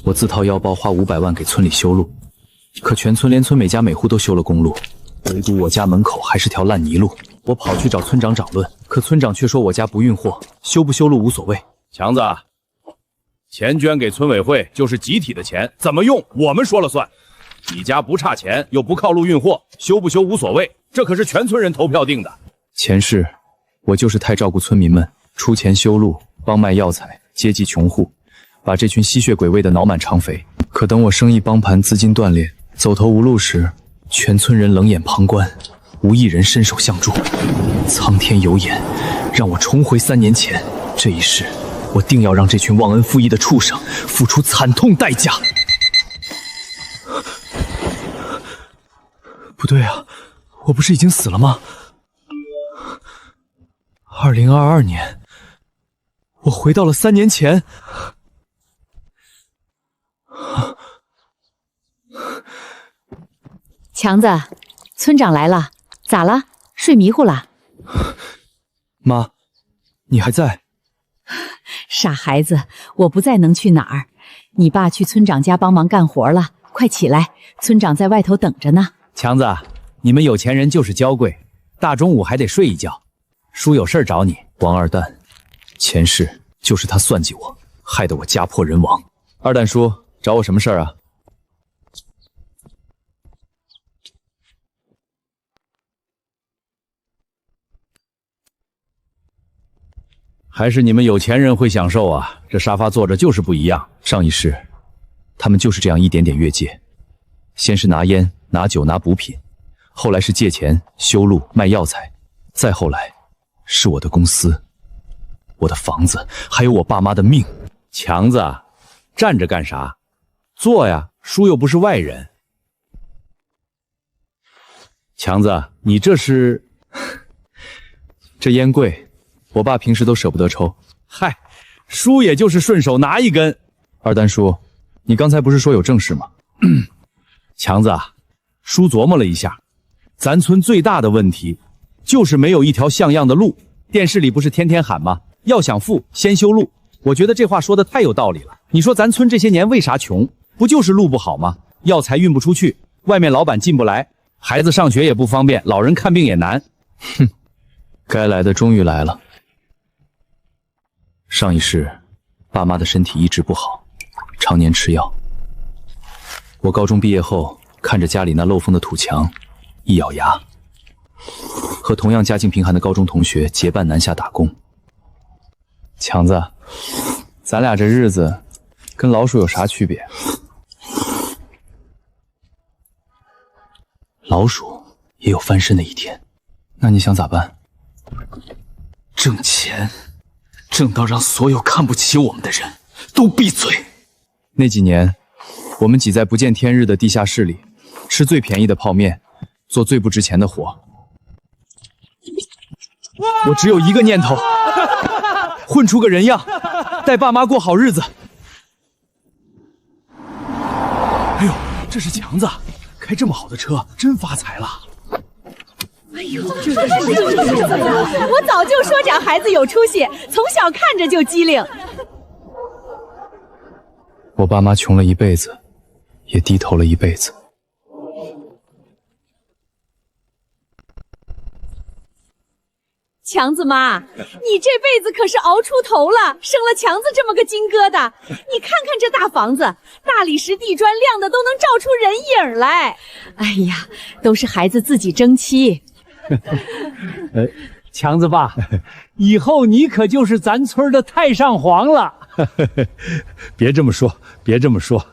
我自掏腰包花500万给村里修路，可全村连村每家每户都修了公路，唯独我家门口还是条烂泥路。我跑去找村长长论，可村长却说我家不运货，修不修路无所谓。强子，钱捐给村委会就是集体的钱，怎么用我们说了算。你家不差钱，又不靠路运货，修不修无所谓，这可是全村人投票定的。前世我就是太照顾村民们，出钱修路，帮卖药材，接济穷户，把这群吸血鬼喂得脑满肠肥。可等我生意帮盘，资金断裂，走投无路时，全村人冷眼旁观，无一人伸手相助。苍天有眼，让我重回3年前。这一世，我定要让这群忘恩负义的畜生付出惨痛代价。不对啊，我不是已经死了吗？2022年，我回到了3年前。强子，村长来了，咋了？睡迷糊了？妈，你还在？傻孩子，我不在能去哪儿？你爸去村长家帮忙干活了，快起来，村长在外头等着呢。强子，你们有钱人就是娇贵，大中午还得睡一觉。叔有事找你。王二蛋，前世就是他算计我，害得我家破人亡。二蛋叔，找我什么事儿啊？还是你们有钱人会享受啊，这沙发坐着就是不一样。上一世，他们就是这样一点点越界，先是拿烟、拿酒、拿补品，后来是借钱、修路、卖药材，再后来是我的公司、我的房子，还有我爸妈的命。强子，站着干啥？坐呀，叔又不是外人。强子，你这是……这烟贵。我爸平时都舍不得抽，嗨，叔也就是顺手拿一根。二蛋叔，你刚才不是说有正事吗？强子，叔琢磨了一下，咱村最大的问题就是没有一条像样的路。电视里不是天天喊吗？要想富，先修路。我觉得这话说的太有道理了。你说咱村这些年为啥穷？不就是路不好吗？药材运不出去，外面老板进不来，孩子上学也不方便，老人看病也难。哼，该来的终于来了。上一世，爸妈的身体一直不好，常年吃药。我高中毕业后，看着家里那漏风的土墙，一咬牙，和同样家境贫寒的高中同学结伴南下打工。强子，咱俩这日子跟老鼠有啥区别？老鼠也有翻身的一天，那你想咋办？挣钱。挣到让所有看不起我们的人都闭嘴。那几年，我们挤在不见天日的地下室里，吃最便宜的泡面，做最不值钱的活。我只有一个念头，混出个人样，带爸妈过好日子。哎呦，这是强子，开这么好的车，真发财了。哎呦，我早就说这孩子有出息，从小看着就机灵。我爸妈穷了一辈子，也低头了一辈子。强子妈，你这辈子可是熬出头了，生了强子这么个金疙瘩。你看看这大房子，大理石地砖亮的都能照出人影来。哎呀，都是孩子自己争气。强子爸，以后你可就是咱村的太上皇了。别这么说，别这么说。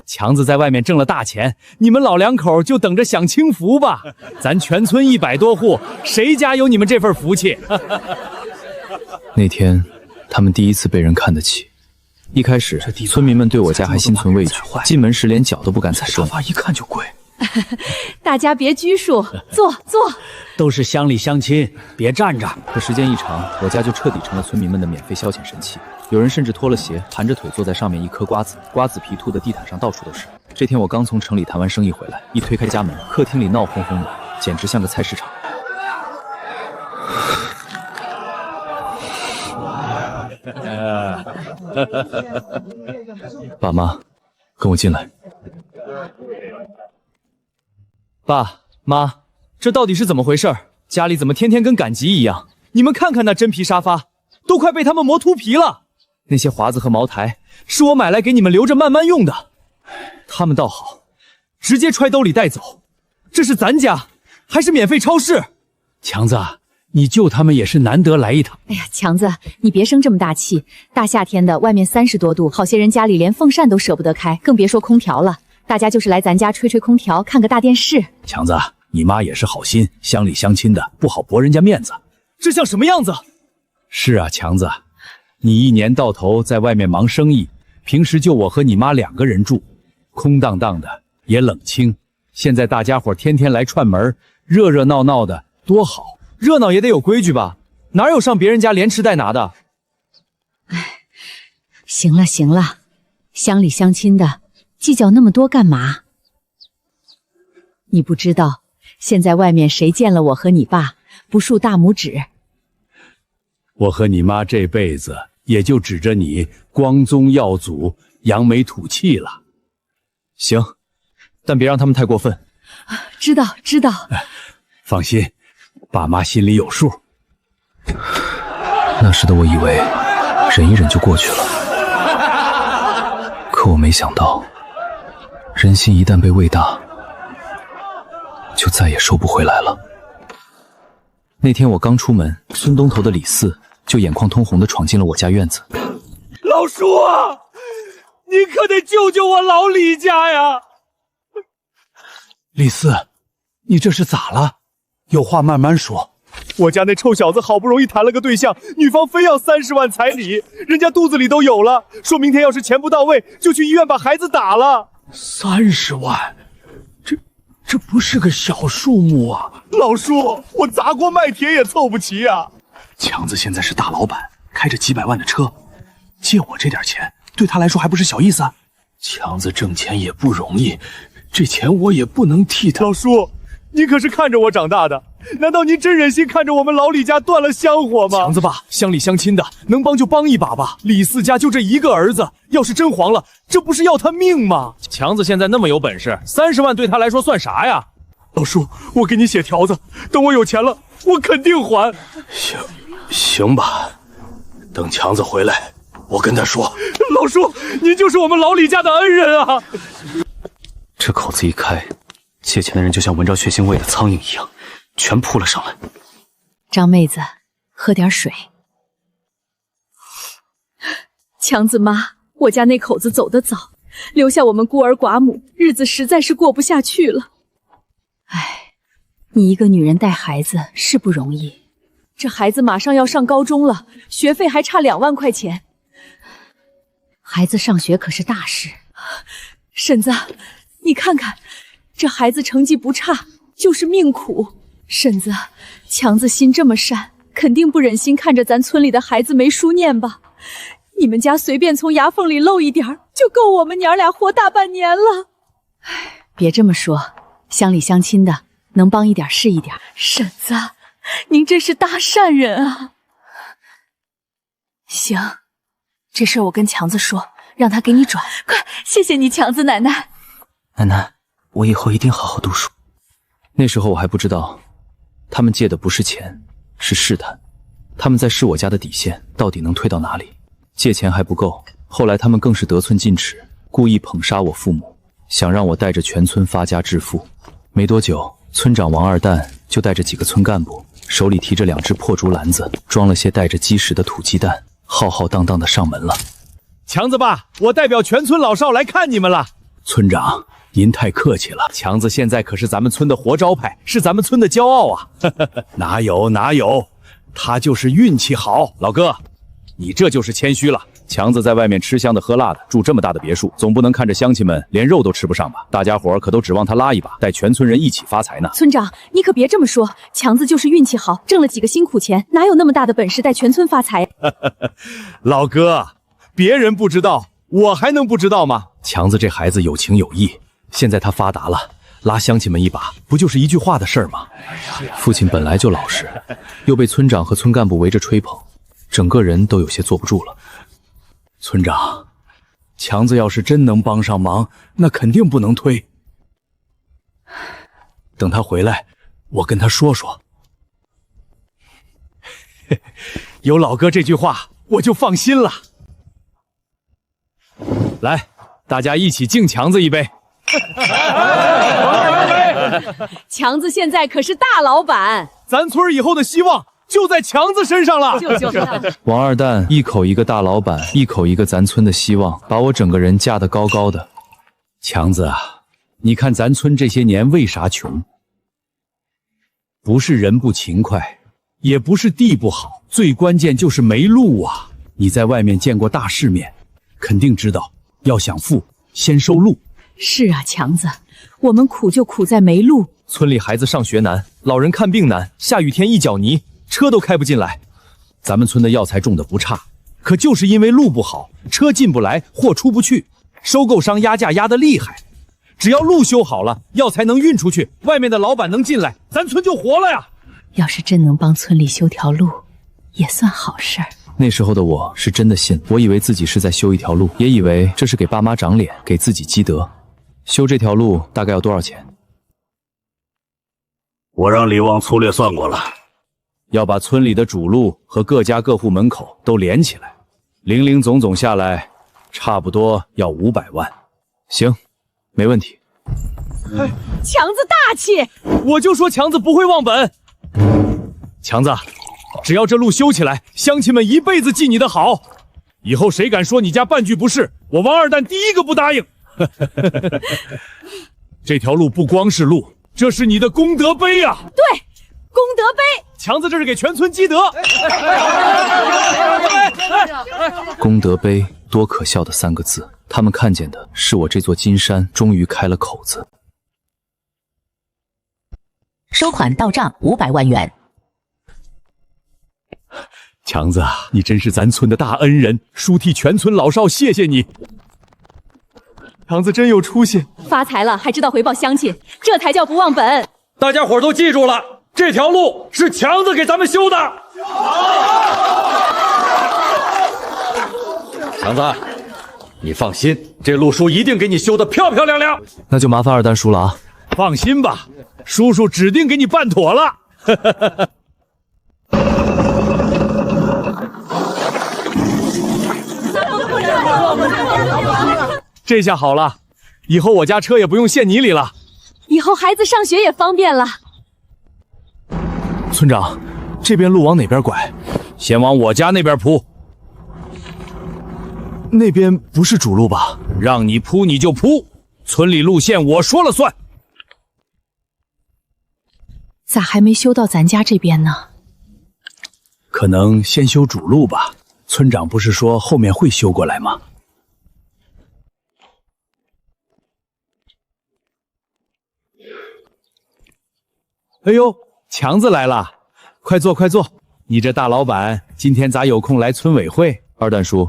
强子在外面挣了大钱，你们老两口就等着享清福吧。咱全村100多户，谁家有你们这份福气？那天，他们第一次被人看得起。一开始，村民们对我家还心存畏惧，进门时连脚都不敢踩中。沙发一看就贵。大家别拘束，坐。都是乡里乡亲，别站着。可时间一长，我家就彻底成了村民们的免费消遣神器。有人甚至脱了鞋，盘着腿坐在上面一嗑瓜子，瓜子皮吐的地毯上到处都是。这天我刚从城里谈完生意回来，一推开家门，客厅里闹哄哄的，简直像个菜市场。爸妈，跟我进来。爸妈，这到底是怎么回事？家里怎么天天跟赶集一样？你们看看那真皮沙发，都快被他们磨秃皮了。那些华子和茅台是我买来给你们留着慢慢用的，他们倒好，直接揣兜里带走。这是咱家，还是免费超市？强子，你救他们也是难得来一趟。哎呀，强子，你别生这么大气。大夏天的，外面30多度，好些人家里连风扇都舍不得开，更别说空调了。大家就是来咱家吹吹空调，看个大电视。强子，你妈也是好心，乡里乡亲的，不好驳人家面子。这像什么样子？是啊，强子，你一年到头在外面忙生意，平时就我和你妈2个人住，空荡荡的，也冷清。现在大家伙天天来串门，热热闹闹的，多好。热闹也得有规矩吧？哪有上别人家连吃带拿的？哎，行了行了，乡里乡亲的，计较那么多干嘛？你不知道，现在外面谁见了我和你爸不竖大拇指？我和你妈这辈子也就指着你光宗耀祖、扬眉吐气了。行，但别让他们太过分。知道知道。放心，爸妈心里有数。那时的我以为忍一忍就过去了，可我没想到，人心一旦被喂大，就再也收不回来了。那天我刚出门，孙东头的李四就眼眶通红地闯进了我家院子。老叔啊，你可得救救我老李家呀！李四，你这是咋了？有话慢慢说。我家那臭小子好不容易谈了个对象，女方非要30万彩礼，人家肚子里都有了，说明天要是钱不到位，就去医院把孩子打了。30万，这不是个小数目啊！老叔，我砸锅卖铁也凑不齐啊！强子现在是大老板，开着几百万的车，借我这点钱，对他来说还不是小意思啊？强子挣钱也不容易，这钱我也不能替他。老叔，您可是看着我长大的，难道您真忍心看着我们老李家断了香火吗？强子爸，乡里乡亲的，能帮就帮一把吧。李四家就这一个儿子，要是真黄了，这不是要他命吗？强子现在那么有本事，30万对他来说算啥呀？老叔，我给你写条子，等我有钱了，我肯定还。行吧，等强子回来，我跟他说。老叔，您就是我们老李家的恩人啊！这口子一开，借钱的人就像闻着血腥味的苍蝇一样，全扑了上来。张妹子，喝点水。强子妈，我家那口子走得早，留下我们孤儿寡母，日子实在是过不下去了。哎，你一个女人带孩子是不容易，这孩子马上要上高中了，学费还差2万块钱。孩子上学可是大事。婶子，你看看，这孩子成绩不差，就是命苦。婶子，强子心这么善，肯定不忍心看着咱村里的孩子没书念吧？你们家随便从牙缝里漏一点儿，就够我们娘俩活大半年了。唉，别这么说，乡里乡亲的，能帮一点是一点。婶子，您真是大善人啊！行，这事儿我跟强子说，让他给你转。快，谢谢你，强子奶奶。奶奶，我以后一定好好读书。那时候我还不知道，他们借的不是钱，是试探。他们在试我家的底线到底能推到哪里。借钱还不够，后来他们更是得寸进尺，故意捧杀我父母，想让我带着全村发家致富。没多久，村长王二蛋就带着几个村干部，手里提着2只破竹篮子，装了些带着鸡食的土鸡蛋，浩浩荡荡的上门了。强子爸，我代表全村老少来看你们了。村长，您太客气了。强子现在可是咱们村的活招牌，是咱们村的骄傲啊！哪有，他就是运气好。老哥，你这就是谦虚了。强子在外面吃香的喝辣的，住这么大的别墅，总不能看着乡亲们连肉都吃不上吧？大家伙可都指望他拉一把，带全村人一起发财呢。村长，你可别这么说，强子就是运气好，挣了几个辛苦钱，哪有那么大的本事带全村发财？老哥，别人不知道，我还能不知道吗？强子这孩子有情有义，现在他发达了，拉乡亲们一把，不就是一句话的事儿吗？父亲本来就老实，又被村长和村干部围着吹捧，整个人都有些坐不住了。村长，强子要是真能帮上忙，那肯定不能推。等他回来，我跟他说说。有老哥这句话，我就放心了。来，大家一起敬强子一杯。强子现在可是大老板，咱村以后的希望就在强子身上了。王二蛋一口一个大老板，一口一个咱村的希望，把我整个人架得高高的。强子啊，你看咱村这些年为啥穷？不是人不勤快，也不是地不好，最关键就是没路啊！你在外面见过大世面，肯定知道，要想富，先收路。是啊，强子，我们苦就苦在没路。村里孩子上学难，老人看病难，下雨天一脚泥，车都开不进来。咱们村的药材种的不差，可就是因为路不好，车进不来，货出不去，收购商压价压得厉害。只要路修好了，药材能运出去，外面的老板能进来，咱村就活了呀！要是真能帮村里修条路，也算好事儿。那时候的我是真的信，我以为自己是在修一条路，也以为这是给爸妈长脸，给自己积德。修这条路大概要多少钱？我让李旺粗略算过了，要把村里的主路和各家各户门口都连起来，零零总总下来，差不多要500万。行，没问题。强子大气，我就说强子不会忘本。强子，只要这路修起来，乡亲们一辈子记你的好。以后谁敢说你家半句不是，我王二蛋第一个不答应。这条路不光是路，这是你的功德碑啊！对，功德碑。强子这是给全村积德。功德碑，多可笑的3个字。他们看见的是我这座金山终于开了口子。收款到账500万元。强子啊，你真是咱村的大恩人，叔替全村老少谢谢你。强子真有出息，发财了还知道回报乡亲，这才叫不忘本。大家伙都记住了，这条路是强子给咱们修的。强子，你放心，这路叔一定给你修得漂漂亮亮。那就麻烦二蛋叔了啊！放心吧，叔叔指定给你办妥了。这下好了，以后我家车也不用陷泥里了，以后孩子上学也方便了。村长，这边路往哪边拐？先往我家那边铺。那边不是主路吧？让你铺你就铺，村里路线我说了算。咋还没修到咱家这边呢？可能先修主路吧。村长不是说后面会修过来吗？哎呦，强子来了，快坐快坐。你这大老板今天咋有空来村委会？二蛋叔，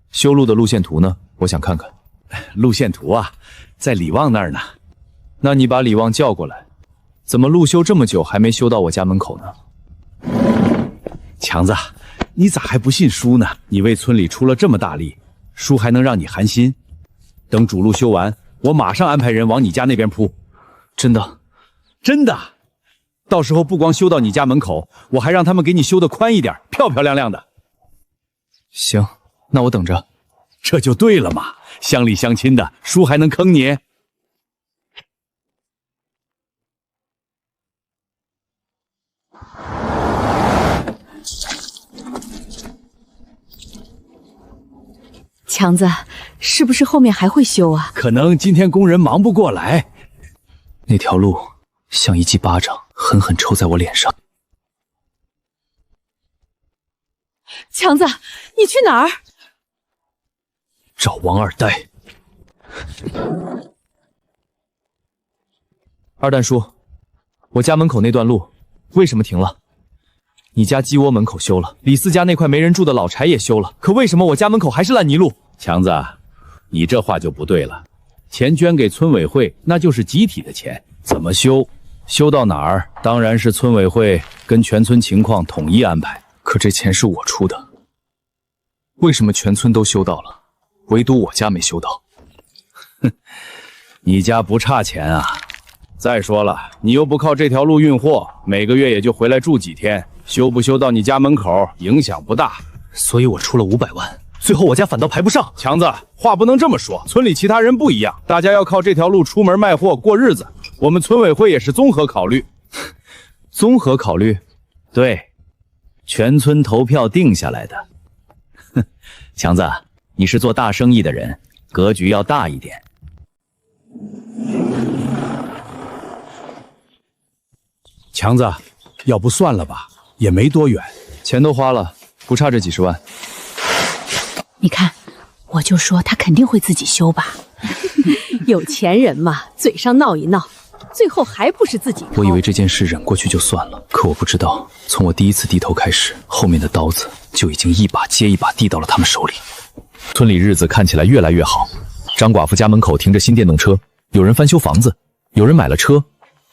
修路的路线图呢？我想看看。路线图啊，在李旺那儿呢。那你把李旺叫过来。怎么路修这么久还没修到我家门口呢？强子，你咋还不信叔呢？你为村里出了这么大力，叔还能让你寒心？等主路修完，我马上安排人往你家那边铺。真的？真的。到时候不光修到你家门口，我还让他们给你修得宽一点，漂漂亮亮的。行，那我等着。这就对了嘛，乡里乡亲的，叔还能坑你？强子，是不是后面还会修啊？可能今天工人忙不过来。那条路像一记巴掌，狠狠抽在我脸上。强子，你去哪儿？找王二呆。二蛋叔，我家门口那段路为什么停了？你家鸡窝门口修了，李四家那块没人住的老柴也修了，可为什么我家门口还是烂泥路？强子，你这话就不对了。钱捐给村委会，那就是集体的钱，怎么修，修到哪儿，当然是村委会跟全村情况统一安排。可这钱是我出的，为什么全村都修到了，唯独我家没修到？哼，你家不差钱啊。再说了，你又不靠这条路运货，每个月也就回来住几天，修不修到你家门口影响不大。所以我出了500万，最后我家反倒排不上。强子，话不能这么说，村里其他人不一样，大家要靠这条路出门卖货过日子。我们村委会也是综合考虑。综合考虑？对，全村投票定下来的。哼，强子，你是做大生意的人，格局要大一点。强子，要不算了吧，也没多远，钱都花了，不差这几十万。你看，我就说他肯定会自己修吧。有钱人嘛，嘴上闹一闹，最后还不是自己掏。我以为这件事忍过去就算了，可我不知道，从我第一次低头开始，后面的刀子就已经一把接一把递到了他们手里。村里日子看起来越来越好。张寡妇家门口停着新电动车，有人翻修房子，有人买了车，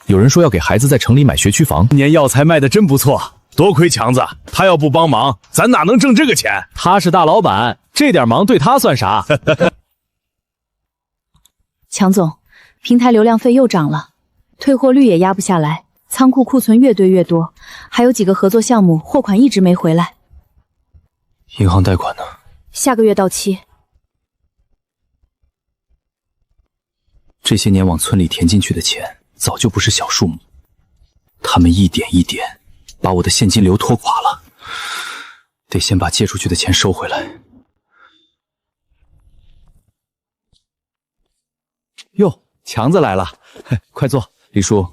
有人说要给孩子在城里买学区房。今年药材卖的真不错，多亏强子，他要不帮忙，咱哪能挣这个钱？他是大老板，这点忙对他算啥？强总，平台流量费又涨了，退货率也压不下来，仓库库存越堆越多，还有几个合作项目货款一直没回来。银行贷款呢？下个月到期。这些年往村里填进去的钱早就不是小数目，他们一点一点把我的现金流拖垮了，得先把借出去的钱收回来。哟，强子来了，快坐。李叔，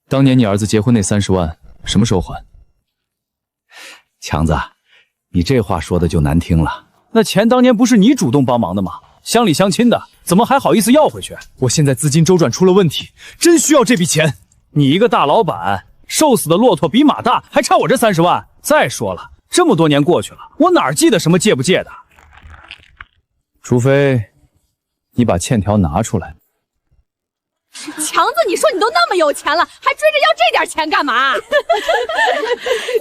当年你儿子结婚那30万什么时候还？强子，你这话说的就难听了，那钱当年不是你主动帮忙的吗？乡里乡亲的，怎么还好意思要回去？我现在资金周转出了问题，真需要这笔钱。你一个大老板，瘦死的骆驼比马大，还差我这30万。再说了，这么多年过去了，我哪记得什么借不借的？除非你把欠条拿出来。强子，你说你都那么有钱了，还追着要这点钱干嘛？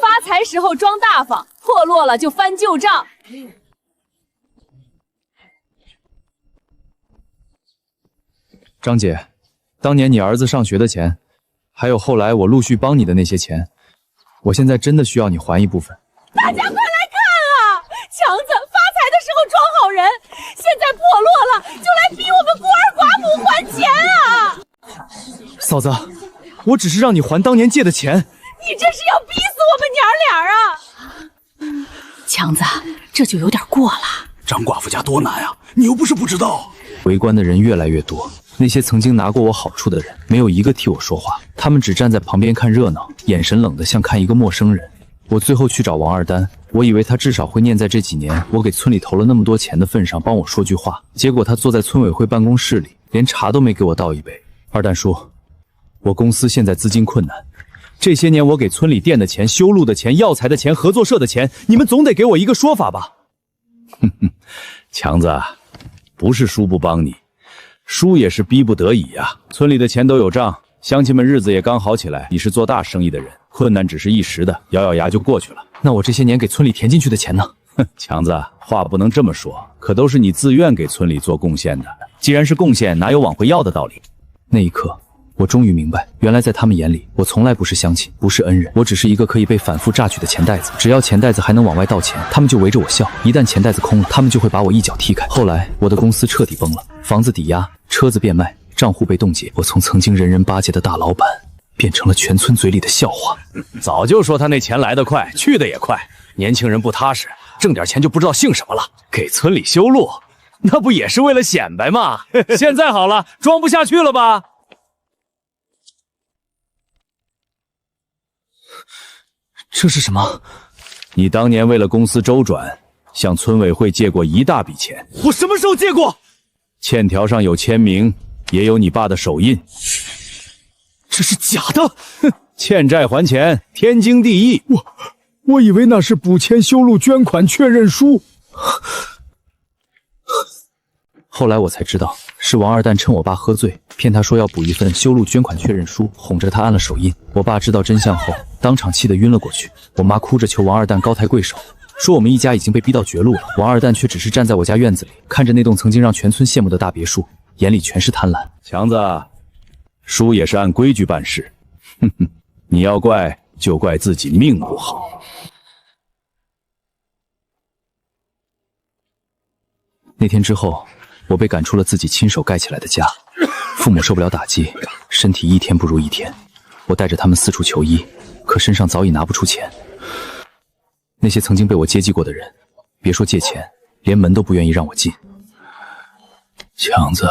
发财时候装大方，破落了就翻旧账。张姐，当年你儿子上学的钱，还有后来我陆续帮你的那些钱，我现在真的需要你还一部分。大家快来看啊！强子发财的时候装好人，现在破落了，就来逼我们孤儿寡母还钱啊！嫂子，我只是让你还当年借的钱。你这是要逼死我们娘俩啊！强子，这就有点过了。张寡妇家多难啊，你又不是不知道。围观的人越来越多，那些曾经拿过我好处的人，没有一个替我说话，他们只站在旁边看热闹，眼神冷得像看一个陌生人。我最后去找王二丹，我以为他至少会念在这几年我给村里投了那么多钱的份上帮我说句话，结果他坐在村委会办公室里，连茶都没给我倒一杯。二蛋叔，我公司现在资金困难，这些年我给村里垫的钱、修路的钱、药材的钱、合作社的钱，你们总得给我一个说法吧？哼哼，强子，不是叔不帮你，叔也是逼不得已呀。村里的钱都有账，乡亲们日子也刚好起来。你是做大生意的人，困难只是一时的，咬咬牙就过去了。那我这些年给村里填进去的钱呢？哼，强子，话不能这么说，可都是你自愿给村里做贡献的。既然是贡献，哪有往回要的道理？那一刻，我终于明白，原来在他们眼里，我从来不是乡亲，不是恩人，我只是一个可以被反复榨取的钱袋子。只要钱袋子还能往外倒钱，他们就围着我笑；一旦钱袋子空了，他们就会把我一脚踢开。后来，我的公司彻底崩了，房子抵押，车子变卖，账户被冻结。我从曾经人人巴结的大老板，变成了全村嘴里的笑话。早就说他那钱来得快，去得也快。年轻人不踏实，挣点钱就不知道姓什么了。给村里修路，那不也是为了显摆吗？现在好了，装不下去了吧？这是什么？你当年为了公司周转，向村委会借过一大笔钱。我什么时候借过？欠条上有签名，也有你爸的手印。这是假的！哼，欠债还钱，天经地义。我以为那是补签修路捐款确认书。后来我才知道，是王二蛋趁我爸喝醉，骗他说要补一份修路捐款确认书，哄着他按了手印。我爸知道真相后，当场气得晕了过去。我妈哭着求王二蛋高抬贵手，说我们一家已经被逼到绝路了。王二蛋却只是站在我家院子里，看着那栋曾经让全村羡慕的大别墅，眼里全是贪婪。强子，叔也是按规矩办事。哼哼，你要怪就怪自己命不好。那天之后，我被赶出了自己亲手盖起来的家，父母受不了打击，身体一天不如一天。我带着他们四处求医，可身上早已拿不出钱。那些曾经被我接济过的人，别说借钱，连门都不愿意让我进。强子，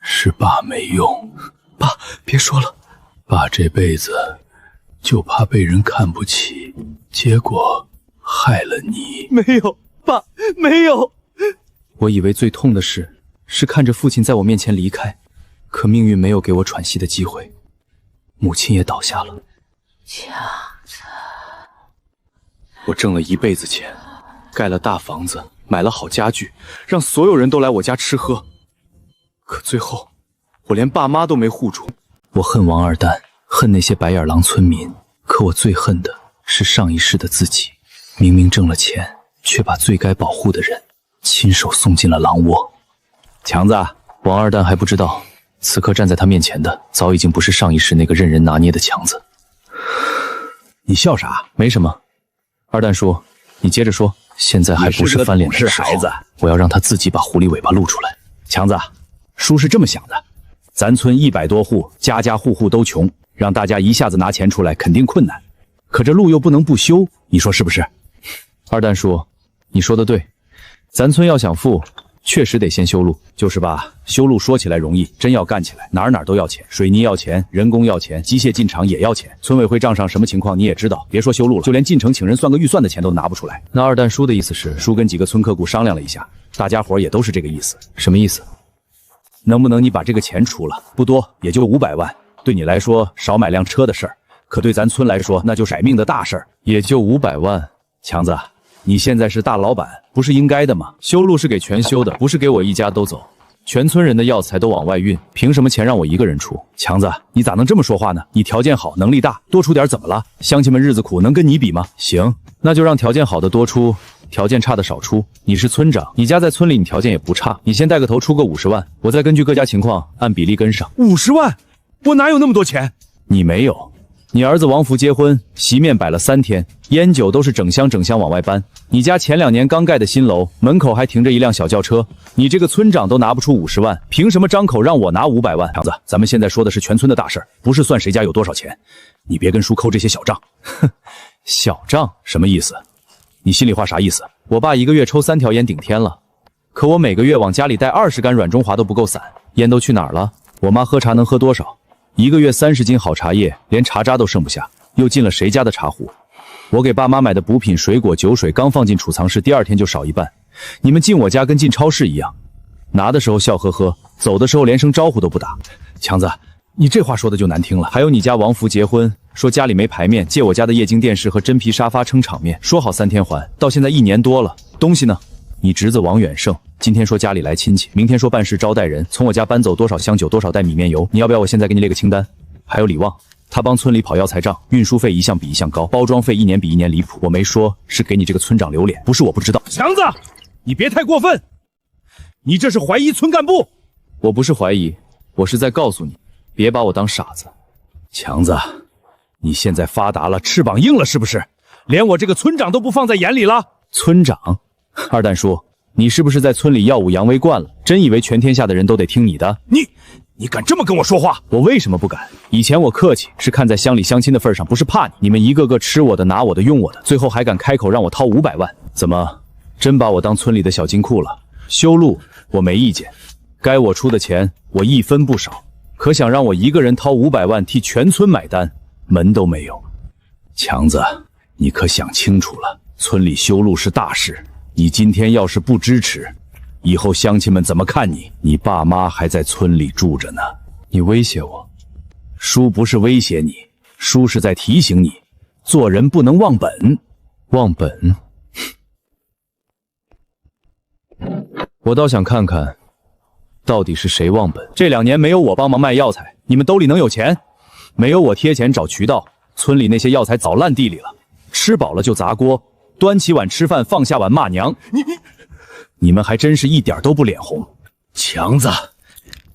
是爸没用。爸，别说了。爸这辈子就怕被人看不起，结果害了你。没有，爸，没有。我以为最痛的事是看着父亲在我面前离开，可命运没有给我喘息的机会，母亲也倒下了。强子，我挣了一辈子钱，盖了大房子，买了好家具，让所有人都来我家吃喝，可最后我连爸妈都没护住。我恨王二蛋，恨那些白眼狼村民，可我最恨的是上一世的自己，明明挣了钱，却把最该保护的人亲手送进了狼窝。强子，王二蛋还不知道，此刻站在他面前的早已经不是上一世那个任人拿捏的强子。你笑啥？没什么。二蛋叔，你接着说。现在还不是翻脸的时候，孩子，我要让他自己把狐狸尾巴露出来。强子，叔是这么想的，咱村100多户，家家户户都穷，让大家一下子拿钱出来肯定困难，可这路又不能不修，你说是不是？二蛋叔，你说的对，咱村要想富，确实得先修路。就是吧，修路说起来容易，真要干起来，哪儿都要钱，水泥要钱，人工要钱，机械进厂也要钱。村委会账上什么情况你也知道，别说修路了，就连进城请人算个预算的钱都拿不出来。那二蛋叔的意思是，叔跟几个村客户商量了一下，大家伙也都是这个意思。什么意思？能不能你把这个钱出了？不多，也就500万，对你来说少买辆车的事儿，可对咱村来说那就是改命的大事儿。也就500万。强子，你现在是大老板，不是应该的吗？修路是给全修的，不是给我一家都走。全村人的药材都往外运，凭什么钱让我一个人出？强子，你咋能这么说话呢？你条件好，能力大，多出点怎么了？乡亲们日子苦，能跟你比吗？行，那就让条件好的多出，条件差的少出。你是村长，你家在村里，你条件也不差，你先带个头出个50万，我再根据各家情况按比例跟上。50万？我哪有那么多钱？你没有。你儿子王福结婚，席面摆了3天，烟酒都是整箱往外搬。你家前2年刚盖的新楼，门口还停着一辆小轿车。你这个村长都拿不出50万，凭什么张口让我拿500万？强子，咱们现在说的是全村的大事儿，不是算谁家有多少钱。你别跟叔抠这些小账。哼，小账什么意思？你心里话啥意思？我爸一个月抽3条烟顶天了，可我每个月往家里带20杆软中华都不够散，烟都去哪儿了？我妈喝茶能喝多少？一个月30斤好茶叶，连茶渣都剩不下，又进了谁家的茶壶？我给爸妈买的补品、水果、酒水刚放进储藏室，第2天就少一半。你们进我家跟进超市一样，拿的时候笑呵呵，走的时候连声招呼都不打。强子，你这话说的就难听了。还有你家王福结婚，说家里没牌面，借我家的液晶电视和真皮沙发撑场面，说好3天还，到现在1年多了，东西呢？你侄子王远胜今天说家里来亲戚，明天说办事招待人，从我家搬走多少香酒，多少袋米面油，你要不要我现在给你列个清单？还有李旺，他帮村里跑药材账，运输费一项比一项高，包装费1年比1年离谱。我没说，是给你这个村长留脸，不是我不知道。强子，你别太过分，你这是怀疑村干部。我不是怀疑，我是在告诉你，别把我当傻子。强子，你现在发达了，翅膀硬了是不是？连我这个村长都不放在眼里了？村长？二蛋叔，你是不是在村里耀武扬威惯了？真以为全天下的人都得听你的？你敢这么跟我说话？我为什么不敢？以前我客气，是看在乡里乡亲的份上，不是怕你。你们一个个吃我的，拿我的，用我的，最后还敢开口让我掏500万？怎么，真把我当村里的小金库了？修路我没意见，该我出的钱我1分不少，可想让我一个人掏500万替全村买单，门都没有。强子，你可想清楚了，村里修路是大事。你今天要是不支持，以后乡亲们怎么看你？你爸妈还在村里住着呢。你威胁我？叔不是威胁你，叔是在提醒你，做人不能忘本。忘本？我倒想看看，到底是谁忘本。这2年没有我帮忙卖药材，你们兜里能有钱？没有我贴钱找渠道，村里那些药材早烂地里了，吃饱了就砸锅。端起碗吃饭，放下碗骂娘。你们还真是一点都不脸红。强子，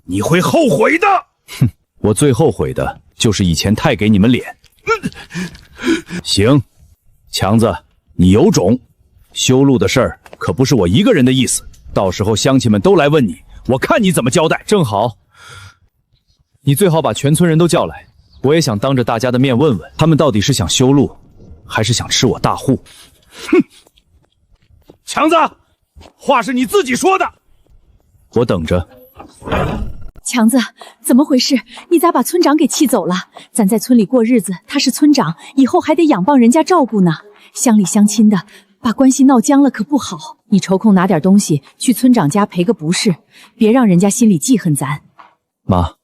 你会后悔的。哼，我最后悔的就是以前太给你们脸。行，强子，你有种。修路的事儿可不是我一个人的意思，到时候乡亲们都来问你，我看你怎么交代。正好，你最好把全村人都叫来，我也想当着大家的面问问，他们到底是想修路，还是想吃我大户？哼！强子，话是你自己说的，我等着。强子，怎么回事？你咋把村长给气走了？咱在村里过日子，他是村长，以后还得仰帮人家照顾呢。乡里乡亲的，把关系闹僵了可不好。你抽空拿点东西去村长家赔个不是，别让人家心里记恨咱。妈，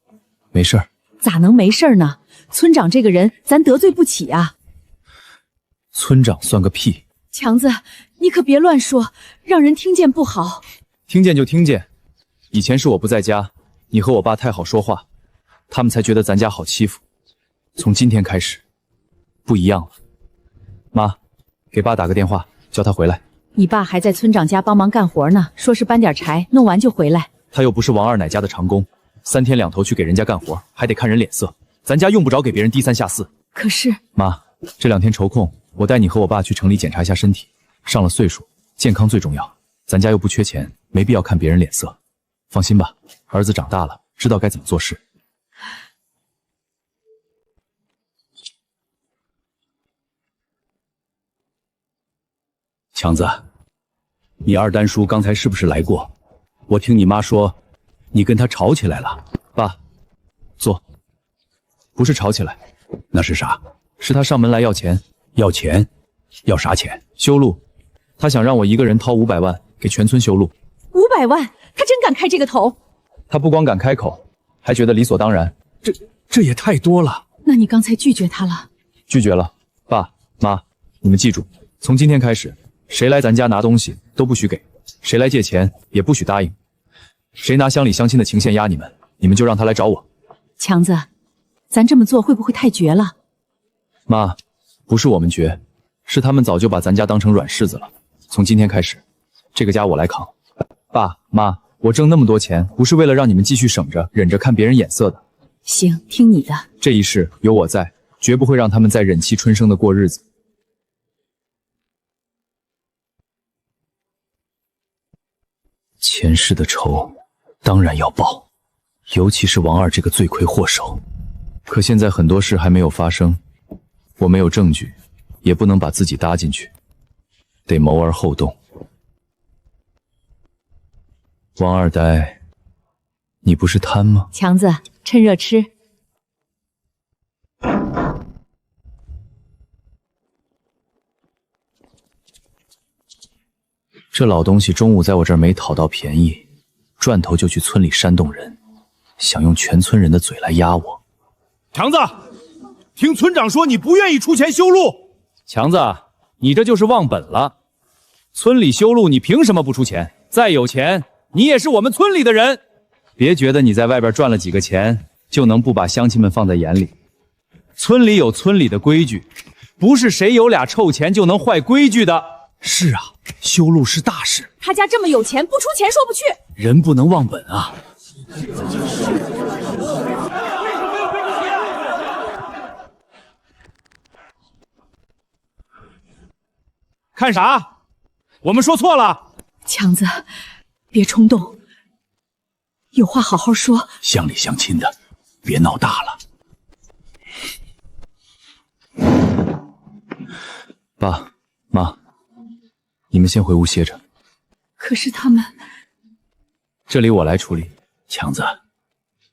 没事儿。咋能没事呢？村长这个人，咱得罪不起啊。村长算个屁！强子，你可别乱说，让人听见不好。听见就听见。以前是我不在家，你和我爸太好说话，他们才觉得咱家好欺负。从今天开始，不一样了。妈，给爸打个电话，叫他回来。你爸还在村长家帮忙干活呢，说是搬点柴，弄完就回来。他又不是王二奶家的长工，3天2头去给人家干活，还得看人脸色。咱家用不着给别人低三下四。可是妈，这2天抽空，我带你和我爸去城里检查一下身体。上了岁数，健康最重要。咱家又不缺钱，没必要看别人脸色。放心吧，儿子长大了，知道该怎么做事。强子，你二丹叔刚才是不是来过？我听你妈说，你跟他吵起来了。爸，坐。不是吵起来，那是啥？是他上门来要钱。要钱？要啥钱？修路。他想让我一个人掏500万给全村修路。500万？他真敢开这个头？他不光敢开口，还觉得理所当然。这也太多了。那你刚才拒绝他了？拒绝了。爸妈，你们记住，从今天开始，谁来咱家拿东西都不许给，谁来借钱也不许答应。谁拿乡里乡亲的情线压你们，你们就让他来找我。强子，咱这么做会不会太绝了？妈，不是我们绝，是他们早就把咱家当成软柿子了。从今天开始，这个家我来扛。爸妈，我挣那么多钱，不是为了让你们继续省着忍着看别人眼色的。行，听你的。这一世有我在，绝不会让他们再忍气春生的过日子。前世的仇当然要报，尤其是王二这个罪魁祸首。可现在很多事还没有发生，我没有证据，也不能把自己搭进去，得谋而后动。王二呆，你不是贪吗？强子，趁热吃。这老东西中午在我这儿没讨到便宜，转头就去村里煽动人，想用全村人的嘴来压我。强子，听村长说你不愿意出钱修路。强子，你这就是忘本了。村里修路你凭什么不出钱？再有钱，你也是我们村里的人。别觉得你在外边赚了几个钱，就能不把乡亲们放在眼里。村里有村里的规矩，不是谁有俩臭钱就能坏规矩的。是啊，修路是大事，他家这么有钱，不出钱说不去。人不能忘本啊。看啥？我们说错了。强子，别冲动，有话好好说。乡里乡亲的，别闹大了。爸妈，你们先回屋歇着。可是他们……这里我来处理。强子，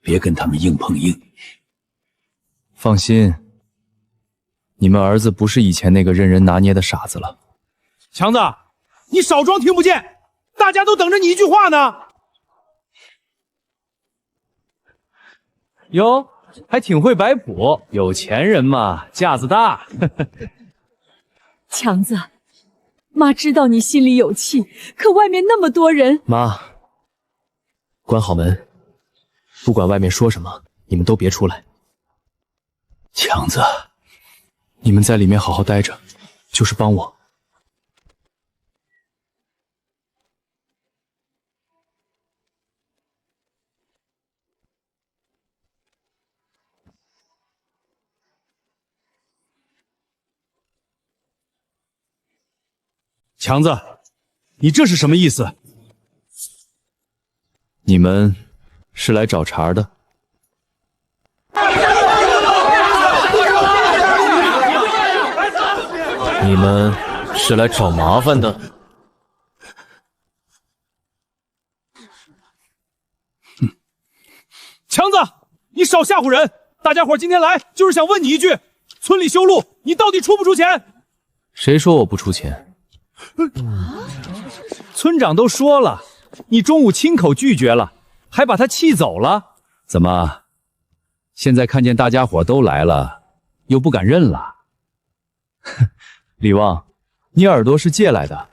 别跟他们硬碰硬。放心，你们儿子不是以前那个任人拿捏的傻子了。强子，你少装听不见，大家都等着你一句话呢。哟，还挺会摆谱，有钱人嘛，架子大。强子，妈知道你心里有气，可外面那么多人。妈，关好门，不管外面说什么，你们都别出来。强子，你们在里面好好待着，就是帮我。强子，你这是什么意思？你们是来找茬的？你们是来找麻烦的？强子，你少吓唬人！大家伙今天来就是想问你一句：村里修路，你到底出不出钱？谁说我不出钱？村长都说了，你中午亲口拒绝了，还把他气走了。怎么，现在看见大家伙都来了，又不敢认了？李旺，你耳朵是借来的，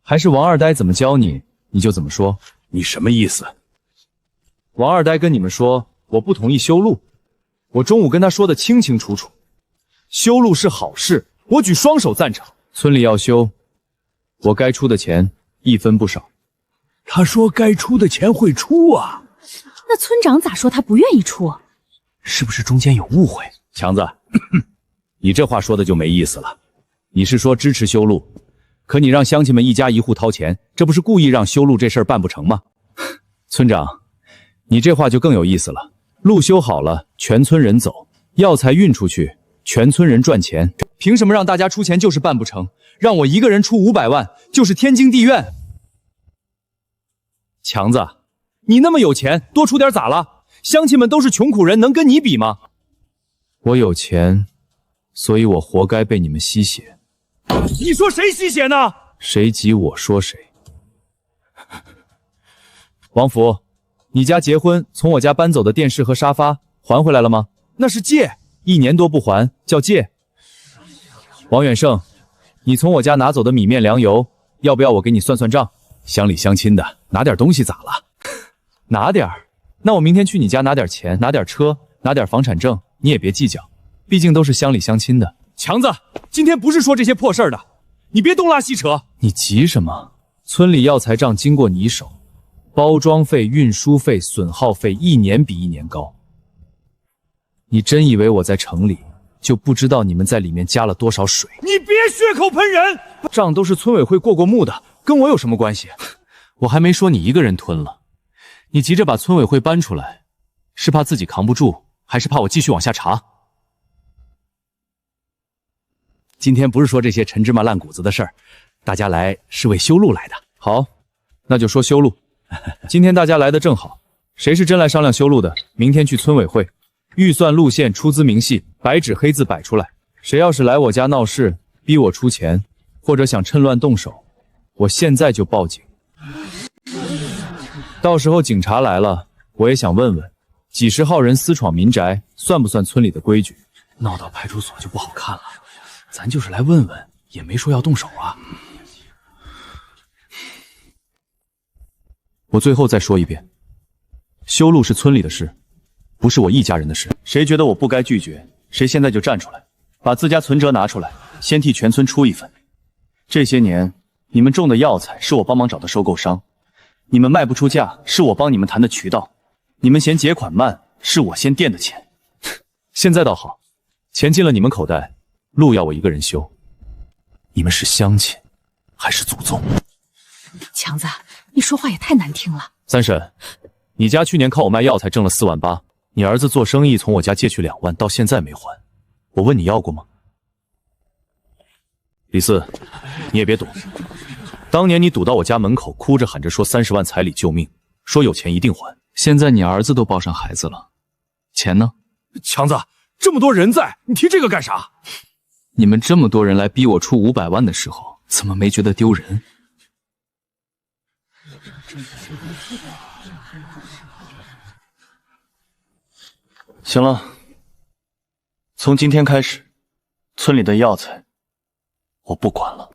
还是王二呆怎么教你，你就怎么说？你什么意思？王二呆跟你们说我不同意修路，我中午跟他说的清清楚楚，修路是好事，我举双手赞成。村里要修，我该出的钱一分不少。他说该出的钱会出啊。那村长咋说他不愿意出？是不是中间有误会？强子，你这话说的就没意思了。你是说支持修路，可你让乡亲们一家一户掏钱，这不是故意让修路这事儿办不成吗？村长，你这话就更有意思了。路修好了，全村人走，药材运出去，全村人赚钱。凭什么让大家出钱就是办不成，让我一个人出500万就是天经地愿？强子，你那么有钱，多出点咋了？乡亲们都是穷苦人，能跟你比吗？我有钱，所以我活该被你们吸血。你说谁吸血呢？谁急我说谁。王福，你家结婚从我家搬走的电视和沙发还回来了吗？那是借，1年多不还叫借。王远胜，你从我家拿走的米面粮油，要不要我给你算算账？乡里乡亲的，拿点东西咋了？拿点儿，那我明天去你家拿点钱，拿点车，拿点房产证，你也别计较，毕竟都是乡里乡亲的。强子，今天不是说这些破事儿的，你别东拉西扯。你急什么？村里药材账经过你手，包装费、运输费、损耗费一年比一年高。你真以为我在城里就不知道你们在里面加了多少水？你别血口喷人！账都是村委会过目的，跟我有什么关系？我还没说你一个人吞了，你急着把村委会搬出来，是怕自己扛不住，还是怕我继续往下查？今天不是说这些陈芝麻烂谷子的事儿，大家来是为修路来的。好，那就说修路。今天大家来的正好，谁是真来商量修路的，明天去村委会，预算路线出资明细，白纸黑字摆出来。谁要是来我家闹事，逼我出钱，或者想趁乱动手，我现在就报警。到时候警察来了，我也想问问，几十号人私闯民宅，算不算村里的规矩？闹到派出所就不好看了。咱就是来问问，也没说要动手啊。我最后再说一遍，修路是村里的事，不是我一家人的事。谁觉得我不该拒绝，谁现在就站出来，把自家存折拿出来，先替全村出一份。这些年你们种的药材是我帮忙找的收购商，你们卖不出价是我帮你们谈的渠道，你们嫌结款慢是我先垫的钱。现在倒好，钱进了你们口袋，路要我一个人修。你们是乡亲还是祖宗？强子，你说话也太难听了。三婶，你家去年靠我卖药材挣了4万8，你儿子做生意从我家借去2万，到现在没还，我问你要过吗？李四，你也别赌，当年你堵到我家门口，哭着喊着说30万彩礼救命，说有钱一定还。现在你儿子都抱上孩子了，钱呢？强子，这么多人在，你提这个干啥？你们这么多人来逼我出500万的时候，怎么没觉得丢人？行了，从今天开始，村里的药材我不管了。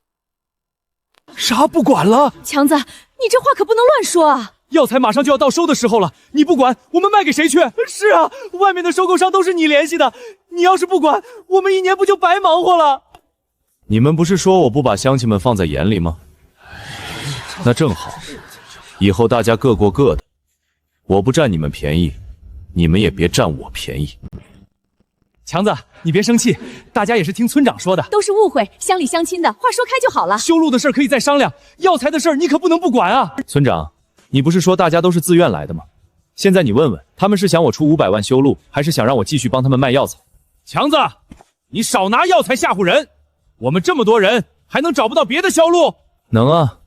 啥不管了？强子，你这话可不能乱说啊！药材马上就要到收的时候了，你不管，我们卖给谁去？是啊，外面的收购商都是你联系的，你要是不管，我们1年不就白忙活了？你们不是说我不把乡亲们放在眼里吗？那正好，以后大家各过各的，我不占你们便宜，你们也别占我便宜。强子，你别生气，大家也是听村长说的，都是误会，乡里乡亲的，话说开就好了。修路的事可以再商量，药材的事你可不能不管啊。村长，你不是说大家都是自愿来的吗？现在你问问，他们是想我出500万修路，还是想让我继续帮他们卖药材？强子，你少拿药材吓唬人！我们这么多人，还能找不到别的销路？能啊，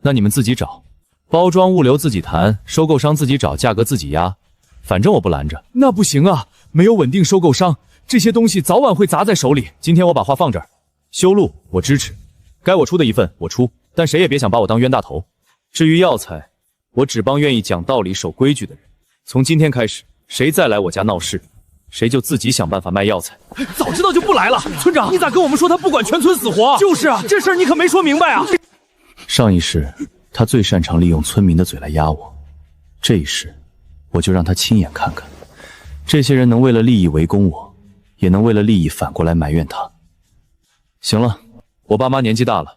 那你们自己找，包装物流自己谈，收购商自己找，价格自己压，反正我不拦着。那不行啊，没有稳定收购商，这些东西早晚会砸在手里。今天我把话放这儿，修路我支持，该我出的一份我出，但谁也别想把我当冤大头。至于药材，我只帮愿意讲道理、守规矩的人。从今天开始，谁再来我家闹事，谁就自己想办法卖药材。早知道就不来了。村长，你咋跟我们说他不管全村死活？就是啊，这事儿你可没说明白啊。上一世他最擅长利用村民的嘴来压我，这一世我就让他亲眼看看，这些人能为了利益围攻我，也能为了利益反过来埋怨他。行了，我爸妈年纪大了，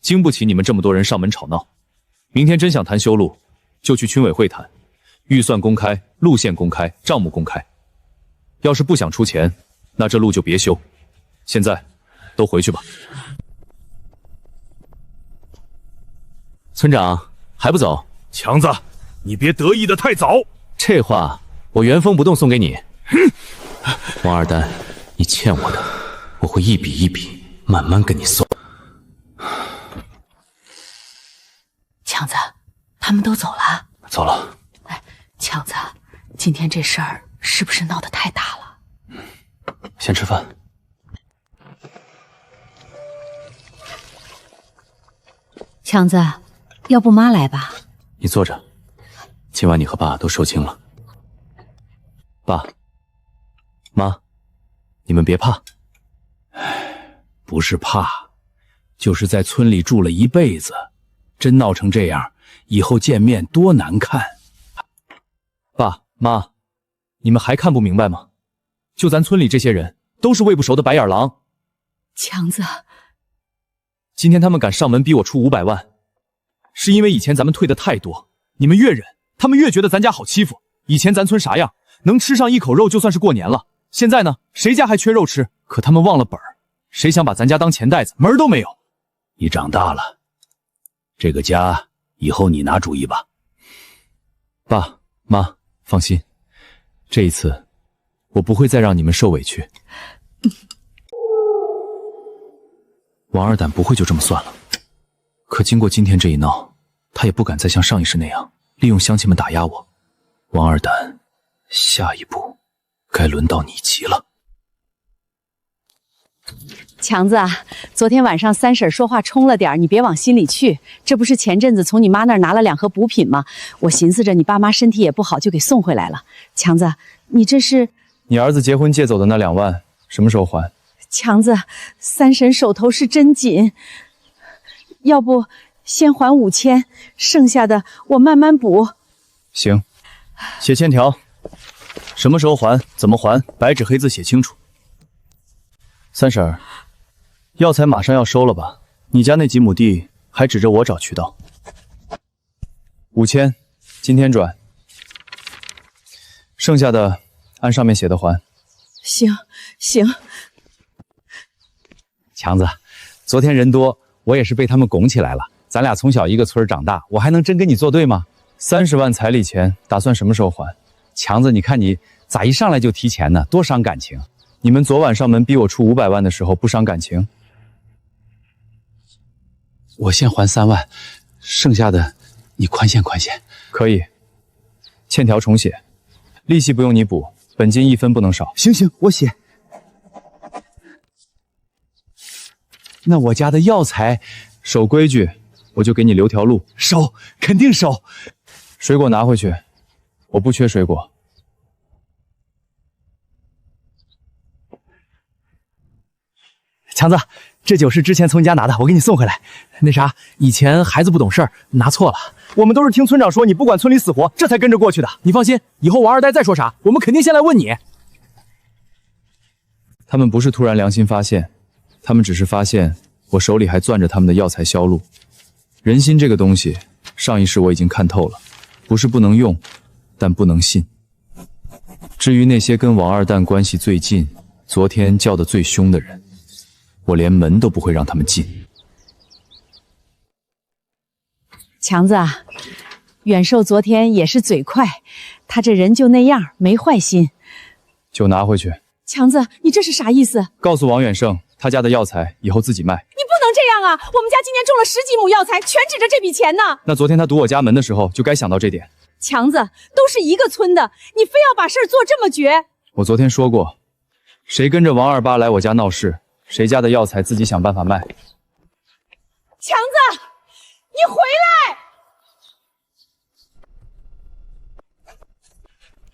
经不起你们这么多人上门吵闹。明天真想谈修路，就去村委会谈，预算公开，路线公开，账目公开。要是不想出钱，那这路就别修。现在都回去吧。村长还不走？强子，你别得意的太早。这话我原封不动送给你。王二蛋，你欠我的，我会一笔一笔慢慢跟你算。强子，他们都走了。走了。哎，强子，今天这事儿是不是闹得太大了？先吃饭。强子，要不妈来吧？你坐着，今晚你和爸都受惊了。爸妈，你们别怕。不是怕，就是在村里住了一辈子，真闹成这样，以后见面多难看。爸妈，你们还看不明白吗？就咱村里这些人都是喂不熟的白眼狼。强子，今天他们敢上门逼我出500万，是因为以前咱们退的太多，你们越忍，他们越觉得咱家好欺负。以前咱村啥样，能吃上一口肉就算是过年了。现在呢，谁家还缺肉吃？可他们忘了本儿，谁想把咱家当钱袋子，门儿都没有。你长大了，这个家以后你拿主意吧。爸妈，放心，这一次我不会再让你们受委屈。王二蛋不会就这么算了，可经过今天这一闹，他也不敢再像上一世那样利用乡亲们打压我。王二蛋，下一步该轮到你急了。强子啊，昨天晚上三婶说话冲了点，你别往心里去。这不是前阵子从你妈那儿拿了2盒补品吗？我寻思着你爸妈身体也不好，就给送回来了。强子，你这是……你儿子结婚借走的那2万，什么时候还？强子，三婶手头是真紧，要不先还5000，剩下的我慢慢补。行，写欠条，什么时候还，怎么还，白纸黑字写清楚。三婶儿，药材马上要收了吧？你家那几亩地还指着我找渠道。5000，今天转，剩下的按上面写的还。行。强子，昨天人多，我也是被他们拱起来了。咱俩从小一个村长大，我还能真跟你作对吗？30万彩礼钱，打算什么时候还？强子，你看你咋一上来就提钱呢？多伤感情！你们昨晚上门逼我出500万的时候，不伤感情？我先还3万，剩下的你宽限宽限。可以，欠条重写，利息不用你补，本金1分不能少。行，我写。那我家的药材，守规矩，我就给你留条路。收，肯定收。水果拿回去，我不缺水果。强子，这酒是之前从你家拿的，我给你送回来。那啥，以前孩子不懂事儿，拿错了。我们都是听村长说你不管村里死活，这才跟着过去的。你放心，以后王二代再说啥，我们肯定先来问你。他们不是突然良心发现，他们只是发现我手里还攥着他们的药材销路。人心这个东西，上一世我已经看透了，不是不能用，但不能信。至于那些跟王二蛋关系最近、昨天叫得最凶的人，我连门都不会让他们进。强子啊，远寿昨天也是嘴快，他这人就那样，没坏心。就拿回去。强子，你这是啥意思？告诉王远胜，他家的药材以后自己卖。你不能这样啊！我们家今年种了10几亩药材，全指着这笔钱呢。那昨天他堵我家门的时候，就该想到这点。强子，都是一个村的，你非要把事儿做这么绝？我昨天说过，谁跟着王二八来我家闹事，谁家的药材自己想办法卖。强子，你回来！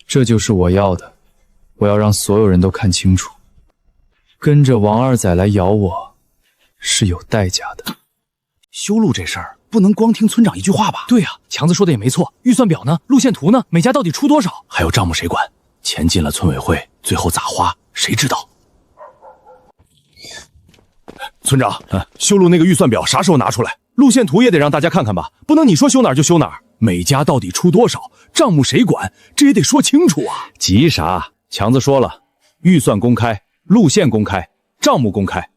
这就是我要的，我要让所有人都看清楚，跟着王二仔来咬我是有代价的。修路这事儿不能光听村长一句话吧？对呀，强子说的也没错。预算表呢？路线图呢？每家到底出多少？还有账目谁管？钱进了村委会，最后咋花谁知道？村长，修路那个预算表啥时候拿出来？路线图也得让大家看看吧，不能你说修哪儿就修哪儿。每家到底出多少，账目谁管，这也得说清楚啊！急啥？强子说了，预算公开，路线公开，账目公开。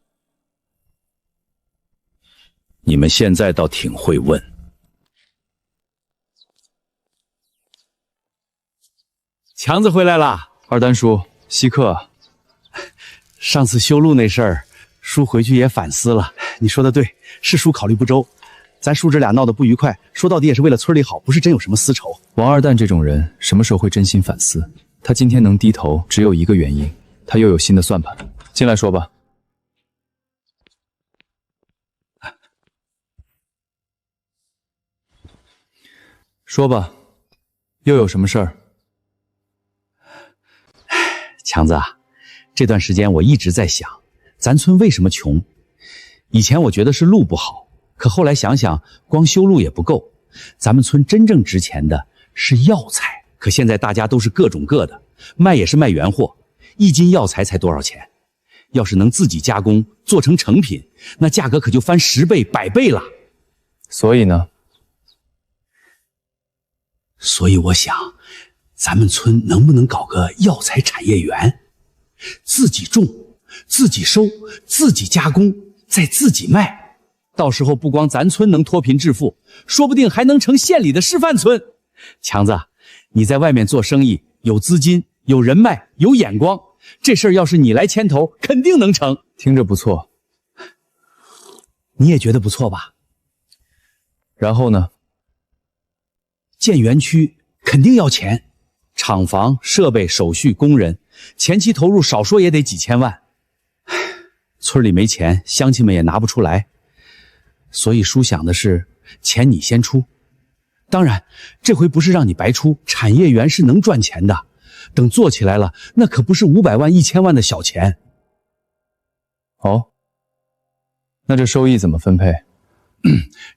你们现在倒挺会问。强子回来了，二丹叔，稀客。上次修路那事儿，叔回去也反思了。你说的对，是叔考虑不周。咱叔侄俩闹得不愉快，说到底也是为了村里好，不是真有什么私仇。王二蛋这种人，什么时候会真心反思？他今天能低头，只有一个原因，他又有新的算盘。进来说吧。说吧，又有什么事儿？强子啊，这段时间我一直在想，咱村为什么穷？以前我觉得是路不好，可后来想想，光修路也不够，咱们村真正值钱的是药材。可现在大家都是各种各的，卖也是卖原货，一斤药材才多少钱？要是能自己加工做成成品，那价格可就翻10倍、100倍了。所以呢？所以我想，咱们村能不能搞个药材产业园，自己种、自己收、自己加工，再自己卖。到时候不光咱村能脱贫致富，说不定还能成县里的示范村。强子，你在外面做生意，有资金、有人脉、有眼光，这事儿要是你来牵头，肯定能成。听着不错，你也觉得不错吧？然后呢？建园区肯定要钱，厂房、设备、手续、工人，前期投入少说也得几千万。村里没钱，乡亲们也拿不出来，所以叔想的是，钱你先出。当然，这回不是让你白出，产业园是能赚钱的，等做起来了，那可不是500万、1000万的小钱。哦，那这收益怎么分配？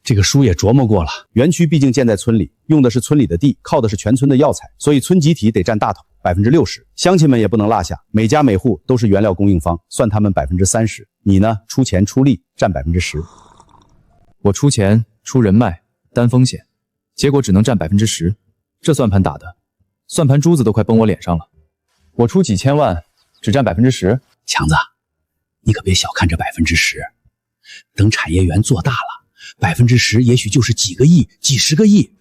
这个叔也琢磨过了，园区毕竟建在村里，用的是村里的地，靠的是全村的药材，所以村集体得占大头，60%，乡亲们也不能落下，每家每户都是原料供应方，算他们30%，你呢，出钱出力占10%。我出钱出人脉担风险，结果只能占10%，这算盘打的，算盘珠子都快崩我脸上了。我出几千万，只占10%？强子，你可别小看这10%，等产业园做大了，10%也许就是几个亿、几十个亿。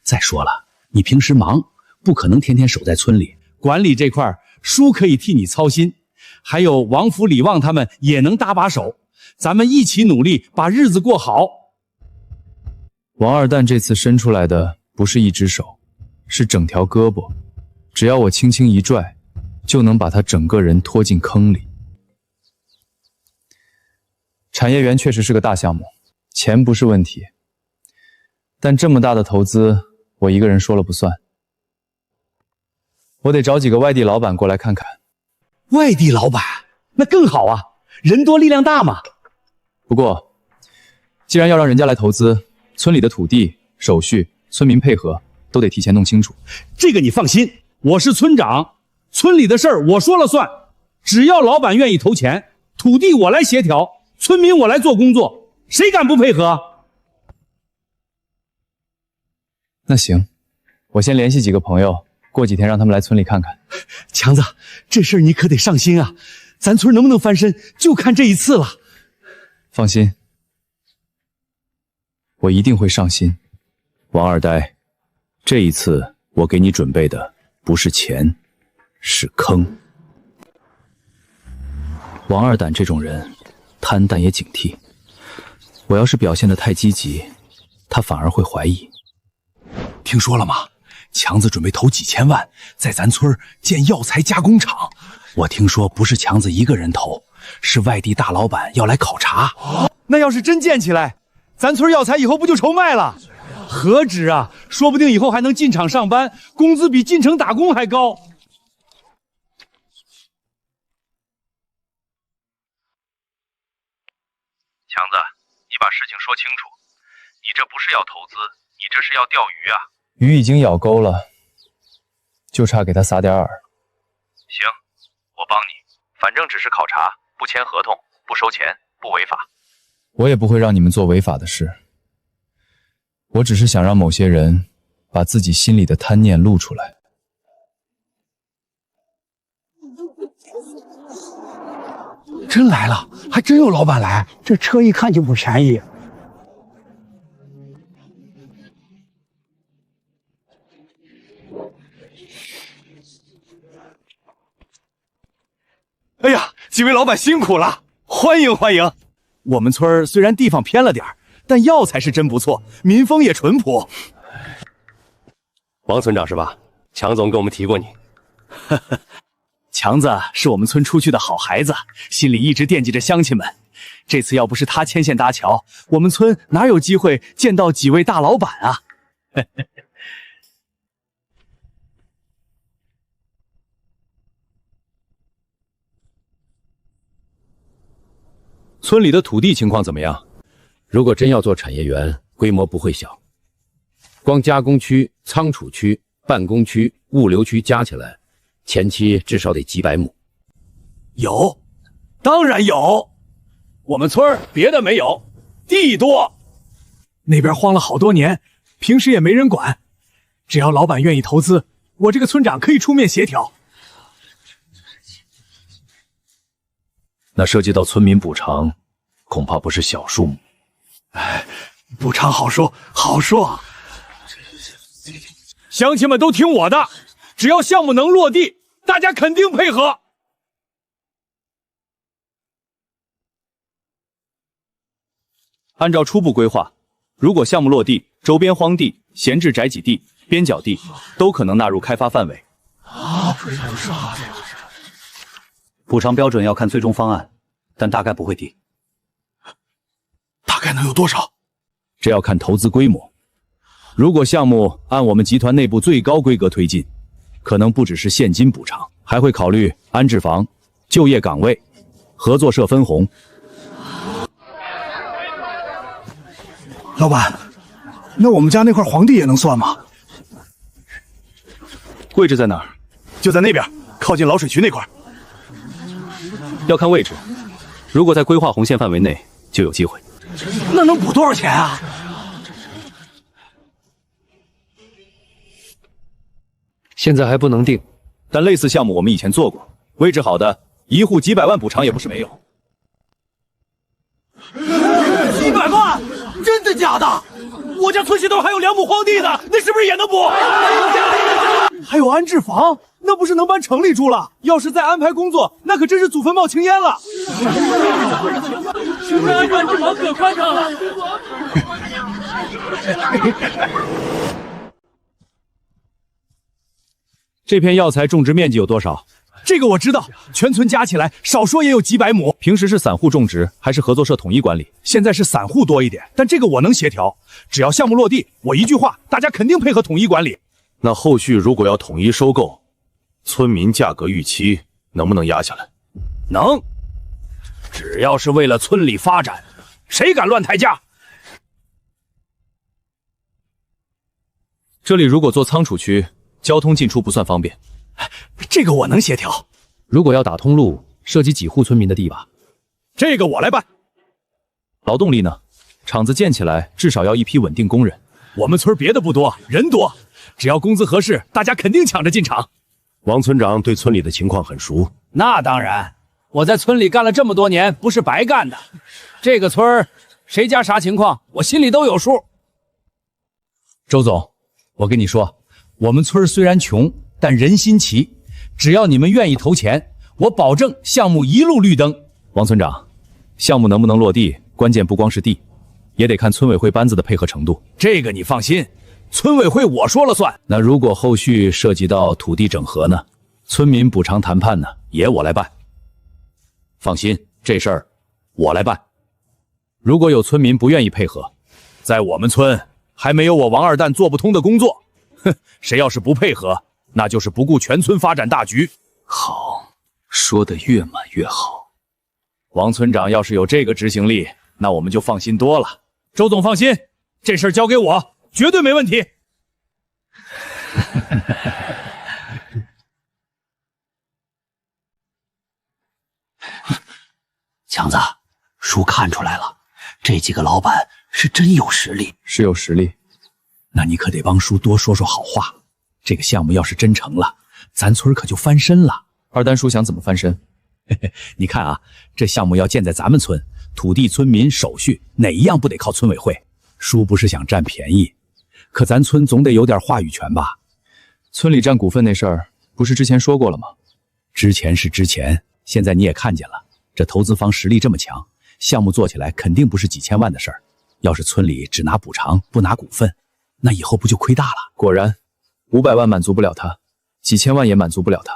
再说了，你平时忙，不可能天天守在村里，管理这块叔可以替你操心，还有王福、李旺他们也能搭把手，咱们一起努力把日子过好。王二蛋这次伸出来的不是一只手，是整条胳膊，只要我轻轻一拽，就能把他整个人拖进坑里。产业园确实是个大项目，钱不是问题，但这么大的投资，我一个人说了不算，我得找几个外地老板过来看看。外地老板那更好啊，人多力量大嘛。不过，既然要让人家来投资，村里的土地、手续、村民配合都得提前弄清楚。这个你放心，我是村长，村里的事儿我说了算，只要老板愿意投钱，土地我来协调，村民我来做工作，谁敢不配合？那行，我先联系几个朋友，过几天让他们来村里看看。强子，这事儿你可得上心啊，咱村能不能翻身，就看这一次了。放心，我一定会上心。王二呆，这一次我给你准备的不是钱，是坑。王二胆这种人，贪但也警惕。我要是表现得太积极，他反而会怀疑。听说了吗？强子准备投几千万，在咱村建药材加工厂。我听说不是强子一个人投，是外地大老板要来考察。那要是真建起来，咱村药材以后不就愁卖了？何止啊，说不定以后还能进厂上班，工资比进城打工还高。强子，你把事情说清楚，你这不是要投资，你这是要钓鱼啊！鱼已经咬钩了，就差给他撒点饵。行，我帮你，反正只是考察，不签合同，不收钱，不违法。我也不会让你们做违法的事，我只是想让某些人把自己心里的贪念露出来。真来了，还真有老板来，这车一看就不便宜。哎呀，几位老板辛苦了，欢迎欢迎。我们村虽然地方偏了点但药材是真不错，民风也淳朴。王村长是吧？强总跟我们提过你。强子是我们村出去的好孩子，心里一直惦记着乡亲们。这次要不是他牵线搭桥，我们村哪有机会见到几位大老板啊？村里的土地情况怎么样？如果真要做产业园，规模不会小。光加工区、仓储区、办公区、物流区加起来，前期至少得几百亩。有，当然有。我们村别的没有，地多。那边荒了好多年，平时也没人管。只要老板愿意投资，我这个村长可以出面协调。那涉及到村民补偿，恐怕不是小数目。哎，补偿好说，好说。乡亲们都听我的，只要项目能落地，大家肯定配合。按照初步规划，如果项目落地，周边荒地、闲置宅基地、边角地都可能纳入开发范围。补偿标准要看最终方案，但大概不会低。大概能有多少？这要看投资规模。如果项目按我们集团内部最高规格推进，可能不只是现金补偿，还会考虑安置房、就业岗位、合作社分红。老板，那我们家那块黄地也能算吗？位置在哪儿？就在那边，靠近老水渠那块。要看位置，如果在规划红线范围内，就有机会。那能补多少钱啊？现在还不能定，但类似项目我们以前做过，位置好的，一户几百万补偿也不是没有。几百万？真的假的？我家村西头还有2亩荒地呢，那是不是也能补？还有安置房，那不是能搬城里住了？要是再安排工作，那可真是祖坟冒青烟了。这安置房可宽敞了。这片药材种植面积有多少？这个我知道，全村加起来少说也有几百亩。平时是散户种植还是合作社统一管理？现在是散户多一点，但这个我能协调。只要项目落地，我一句话，大家肯定配合统一管理。那后续如果要统一收购，村民价格预期能不能压下来？能，只要是为了村里发展，谁敢乱抬价？这里如果做仓储区，交通进出不算方便。这个我能协调。如果要打通路，涉及几户村民的地吧？这个我来办。劳动力呢？厂子建起来至少要一批稳定工人。我们村别的不多，人多，只要工资合适，大家肯定抢着进厂。王村长对村里的情况很熟。那当然，我在村里干了这么多年，不是白干的。这个村儿谁家啥情况，我心里都有数。周总，我跟你说，我们村虽然穷，但人心齐。只要你们愿意投钱，我保证项目一路绿灯。王村长，项目能不能落地，关键不光是地，也得看村委会班子的配合程度。这个你放心，村委会我说了算。那如果后续涉及到土地整合呢？村民补偿谈判呢？也我来办。放心，这事儿我来办。如果有村民不愿意配合，在我们村还没有我王二蛋做不通的工作。哼，谁要是不配合，那就是不顾全村发展大局。好，说得越满越好。王村长要是有这个执行力，那我们就放心多了。周总放心，这事儿交给我，绝对没问题。强子，叔看出来了，这几个老板是真有实力。是有实力，那你可得帮叔多说说好话。这个项目要是真成了，咱村可就翻身了。二丹叔想怎么翻身？你看啊，这项目要建在咱们村，土地、村民、手续哪一样不得靠村委会？叔不是想占便宜，可咱村总得有点话语权吧？村里占股份那事儿，不是之前说过了吗？之前是之前，现在你也看见了，这投资方实力这么强，项目做起来肯定不是几千万的事儿。要是村里只拿补偿不拿股份，那以后不就亏大了？果然，500万满足不了他，几千万也满足不了他。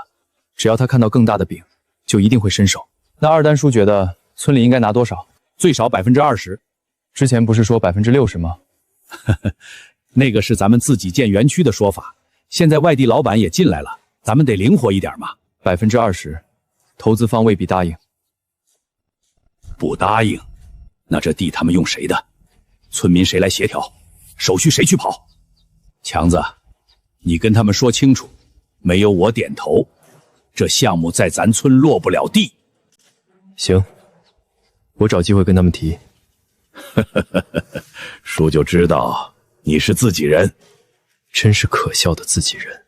只要他看到更大的饼，就一定会伸手。那二丹叔觉得村里应该拿多少？最少20%。之前不是说60%吗？那个是咱们自己建园区的说法。现在外地老板也进来了，咱们得灵活一点嘛。20%，投资方未必答应。不答应，那这地他们用谁的？村民谁来协调？手续谁去跑？强子，你跟他们说清楚，没有我点头，这项目在咱村落不了地。行，我找机会跟他们提。叔就知道你是自己人，真是可笑的自己人。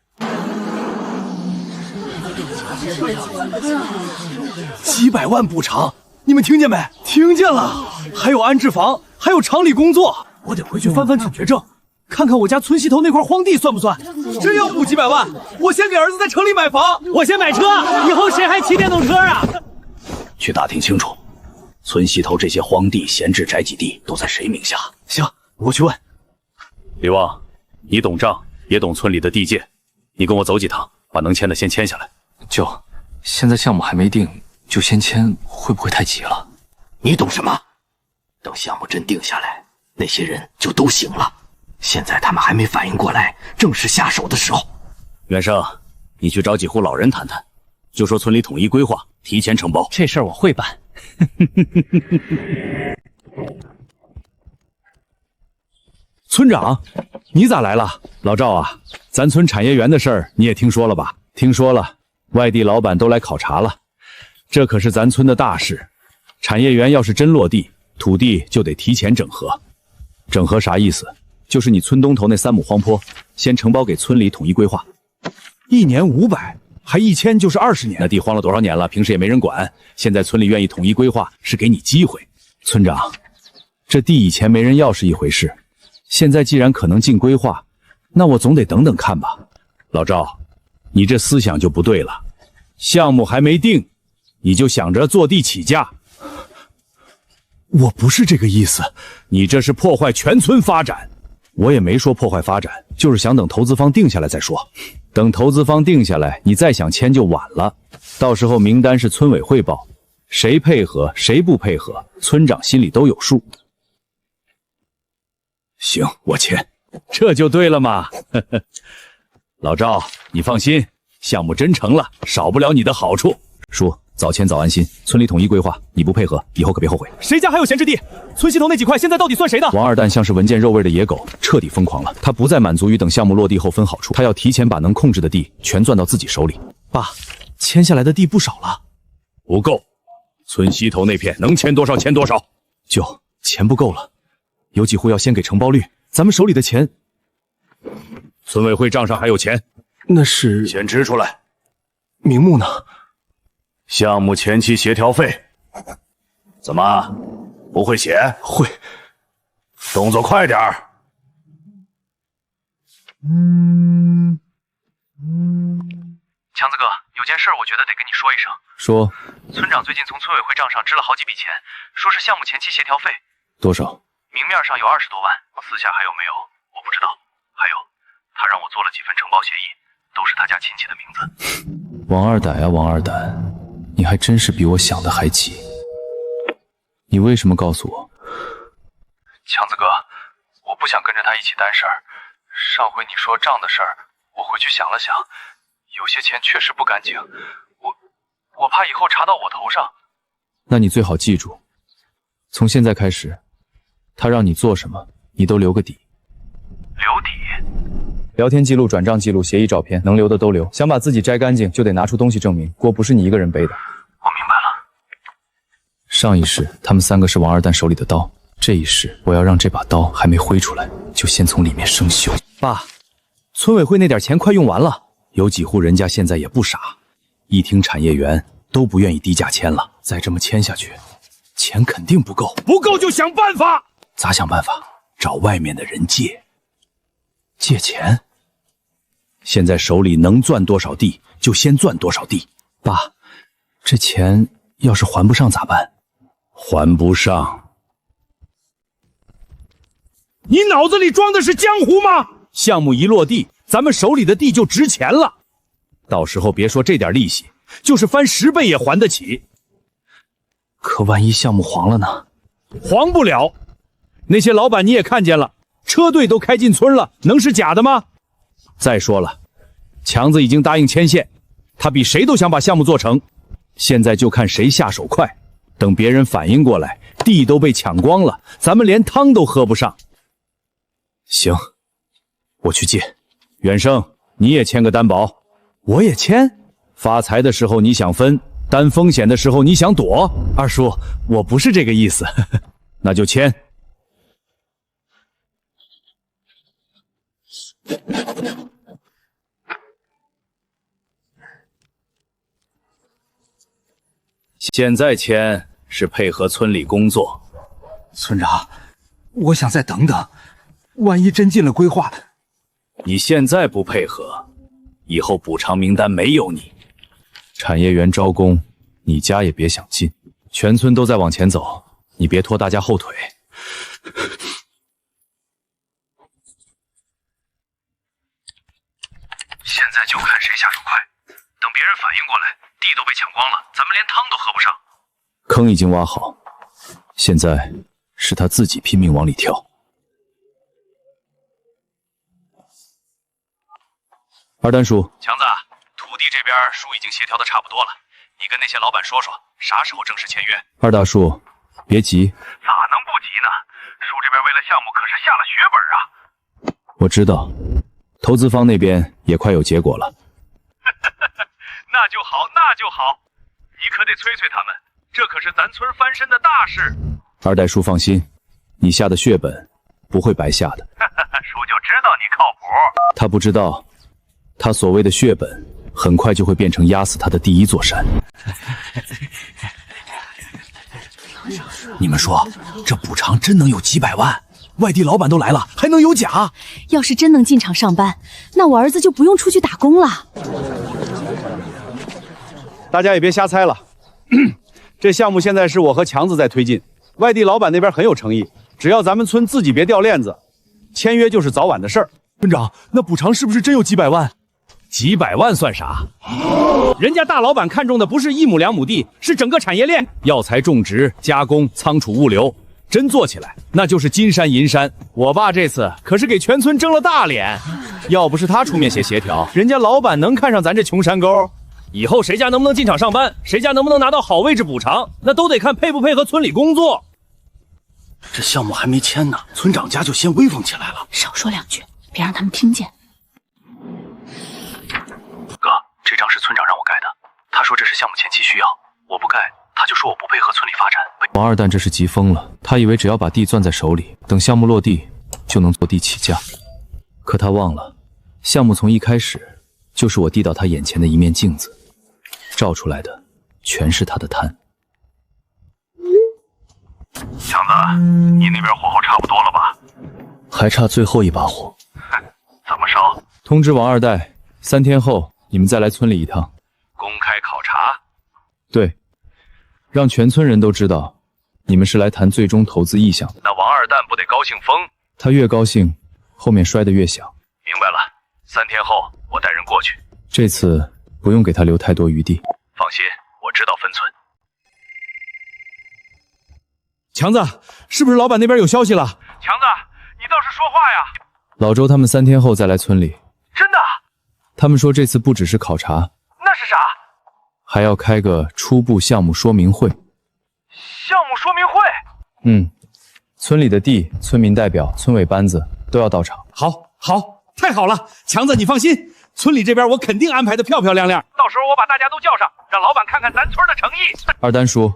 几百万补偿，你们听见没？听见了，还有安置房，还有厂里工作。我得回去翻翻准绝证，看看我家村西头那块荒地算不算。真要补几百万，我先给儿子在城里买房，我先买车，以后谁还骑电动车啊？去打听清楚，村西头这些荒地、闲置宅基地都在谁名下？行，我去问。李旺，你懂账，也懂村里的地界，你跟我走几趟，把能签的先签下来。舅，现在项目还没定，就先签，会不会太急了？你懂什么？等项目真定下来，那些人就都醒了。现在他们还没反应过来，正是下手的时候。袁生，你去找几户老人谈谈，就说村里统一规划，提前承包。这事儿我会办。村长，你咋来了？老赵啊，咱村产业园的事儿你也听说了吧？听说了，外地老板都来考察了，这可是咱村的大事。产业园要是真落地，土地就得提前整合。整合啥意思？就是你村东头那3亩荒坡，先承包给村里统一规划。1年500，还一签就是20年。那地荒了多少年了，平时也没人管。现在村里愿意统一规划，是给你机会。村长，这地以前没人要是一回事，现在既然可能进规划，那我总得等等看吧。老赵，你这思想就不对了，项目还没定，你就想着坐地起价。我不是这个意思，你这是破坏全村发展。我也没说破坏发展，就是想等投资方定下来再说。等投资方定下来，你再想签就晚了。到时候名单是村委会报，谁配合谁不配合，村长心里都有数。行，我签，这就对了嘛。老赵，你放心，项目真成了，少不了你的好处。叔，早签早安心，村里统一规划，你不配合，以后可别后悔。谁家还有闲置地？村西头那几块现在到底算谁的？王二蛋像是闻见肉味的野狗，彻底疯狂了。他不再满足于等项目落地后分好处，他要提前把能控制的地全攥到自己手里。爸，签下来的地不少了。不够，村西头那片能签多少签多少。舅，钱不够了，有几户要先给承包率，咱们手里的钱。村委会账上还有钱，那是钱支出来。名目呢？项目前期协调费。怎么，不会写？会。动作快点儿。强子哥，有件事我觉得得跟你说一声。说。村长最近从村委会账上支了好几笔钱，说是项目前期协调费。多少？明面上有20多万，私下还有没有我不知道。还有，他让我做了几份承包协议，都是他家亲戚的名字。王二胆啊，王二胆，你还真是比我想的还急。你为什么告诉我？强子哥，我不想跟着他一起担事儿。上回你说账的事儿，我回去想了想，有些钱确实不干净，我怕以后查到我头上。那你最好记住，从现在开始，他让你做什么，你都留个底。留底？聊天记录、转账记录、协议照片，能留的都留。想把自己摘干净，就得拿出东西证明，锅不是你一个人背的。我明白了。上一世，他们3个是王二蛋手里的刀。这一世，我要让这把刀还没挥出来，就先从里面生锈。爸，村委会那点钱快用完了，有几户人家现在也不傻，一听产业园都不愿意低价签了。再这么签下去，钱肯定不够。不够就想办法。咋想办法？找外面的人借。借钱？现在手里能赚多少地，就先赚多少地。爸，这钱要是还不上咋办？还不上。你脑子里装的是江湖吗？项目一落地，咱们手里的地就值钱了。到时候别说这点利息，就是翻10倍也还得起。可万一项目黄了呢？黄不了。那些老板你也看见了，车队都开进村了，能是假的吗？再说了，强子已经答应牵线，他比谁都想把项目做成。现在就看谁下手快。等别人反应过来，地都被抢光了，咱们连汤都喝不上。行，我去借。远生，你也签个担保。我也签？发财的时候你想分，担风险的时候你想躲。二叔，我不是这个意思。那就签。现在签是配合村里工作。村长，我想再等等。万一真进了规划，你现在不配合，以后补偿名单没有你。产业园招工，你家也别想进。全村都在往前走，你别拖大家后腿。现在就看谁下手快，等别人反应过来，地都被抢光了，咱们连汤都喝不上。坑已经挖好，现在是他自己拼命往里跳。二蛋叔，强子，土地这边书已经协调的差不多了，你跟那些老板说说，啥时候正式签约？二大叔，别急。咋能不急呢？叔这边为了项目可是下了血本啊。我知道，投资方那边也快有结果了。那就好，那就好，你可得催催他们，这可是咱村翻身的大事。二代叔放心，你下的血本不会白下的。叔就知道你靠谱。他不知道。他所谓的血本，很快就会变成压死他的第一座山。你们说，这补偿真能有几百万？外地老板都来了，还能有假？要是真能进厂上班，那我儿子就不用出去打工了。大家也别瞎猜了，这项目现在是我和强子在推进，外地老板那边很有诚意，只要咱们村自己别掉链子，签约就是早晚的事儿。村长，那补偿是不是真有几百万？几百万算啥？人家大老板看中的不是1亩2亩地，是整个产业链，药材种植、加工、仓储、物流，真做起来那就是金山银山。我爸这次可是给全村争了大脸，要不是他出面协调，人家老板能看上咱这穷山沟？以后谁家能不能进厂上班，谁家能不能拿到好位置补偿，那都得看配不配合村里工作。这项目还没签呢，村长家就先威风起来了。少说2句，别让他们听见。哥，这张是村长让我盖的，他说这是项目前期需要，我不盖，他就说我不配合村里发展。王二蛋这是急疯了，他以为只要把地攥在手里，等项目落地就能坐地起价。可他忘了，项目从一开始就是我递到他眼前的一面镜子，照出来的全是他的贪。强子，你那边火候差不多了吧？还差最后一把火。怎么烧？通知王二代，3天后你们再来村里一趟。公开考察？对，让全村人都知道，你们是来谈最终投资意向。那王二蛋不得高兴疯？他越高兴，后面摔得越响。明白了，3天后我带人过去。这次不用给他留太多余地。放心，我知道分寸。强子，是不是老板那边有消息了？强子，你倒是说话呀！老周他们3天后再来村里。真的？他们说这次不只是考察，那是啥？还要开个初步项目说明会。项目说明会？村里的地、村民代表、村委班子都要到场。好，太好了！强子，你放心，村里这边我肯定安排的漂漂亮亮。到时候我把大家都叫上，让老板看看咱村的诚意。二丹叔，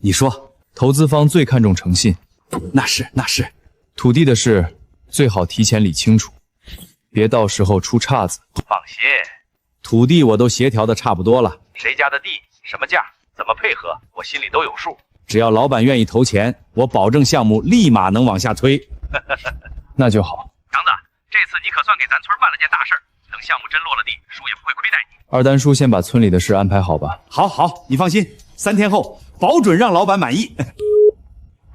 你说，投资方最看重诚信。那是。土地的事最好提前理清楚，别到时候出岔子。放心，土地我都协调的差不多了，谁家的地，什么价，怎么配合，我心里都有数。只要老板愿意投钱，我保证项目立马能往下推。那就好。强子，这次你可算给咱村办了件大事，等项目真落了地，叔也不会亏待你。二丹叔先把村里的事安排好吧。好，你放心，3天后保准让老板满意。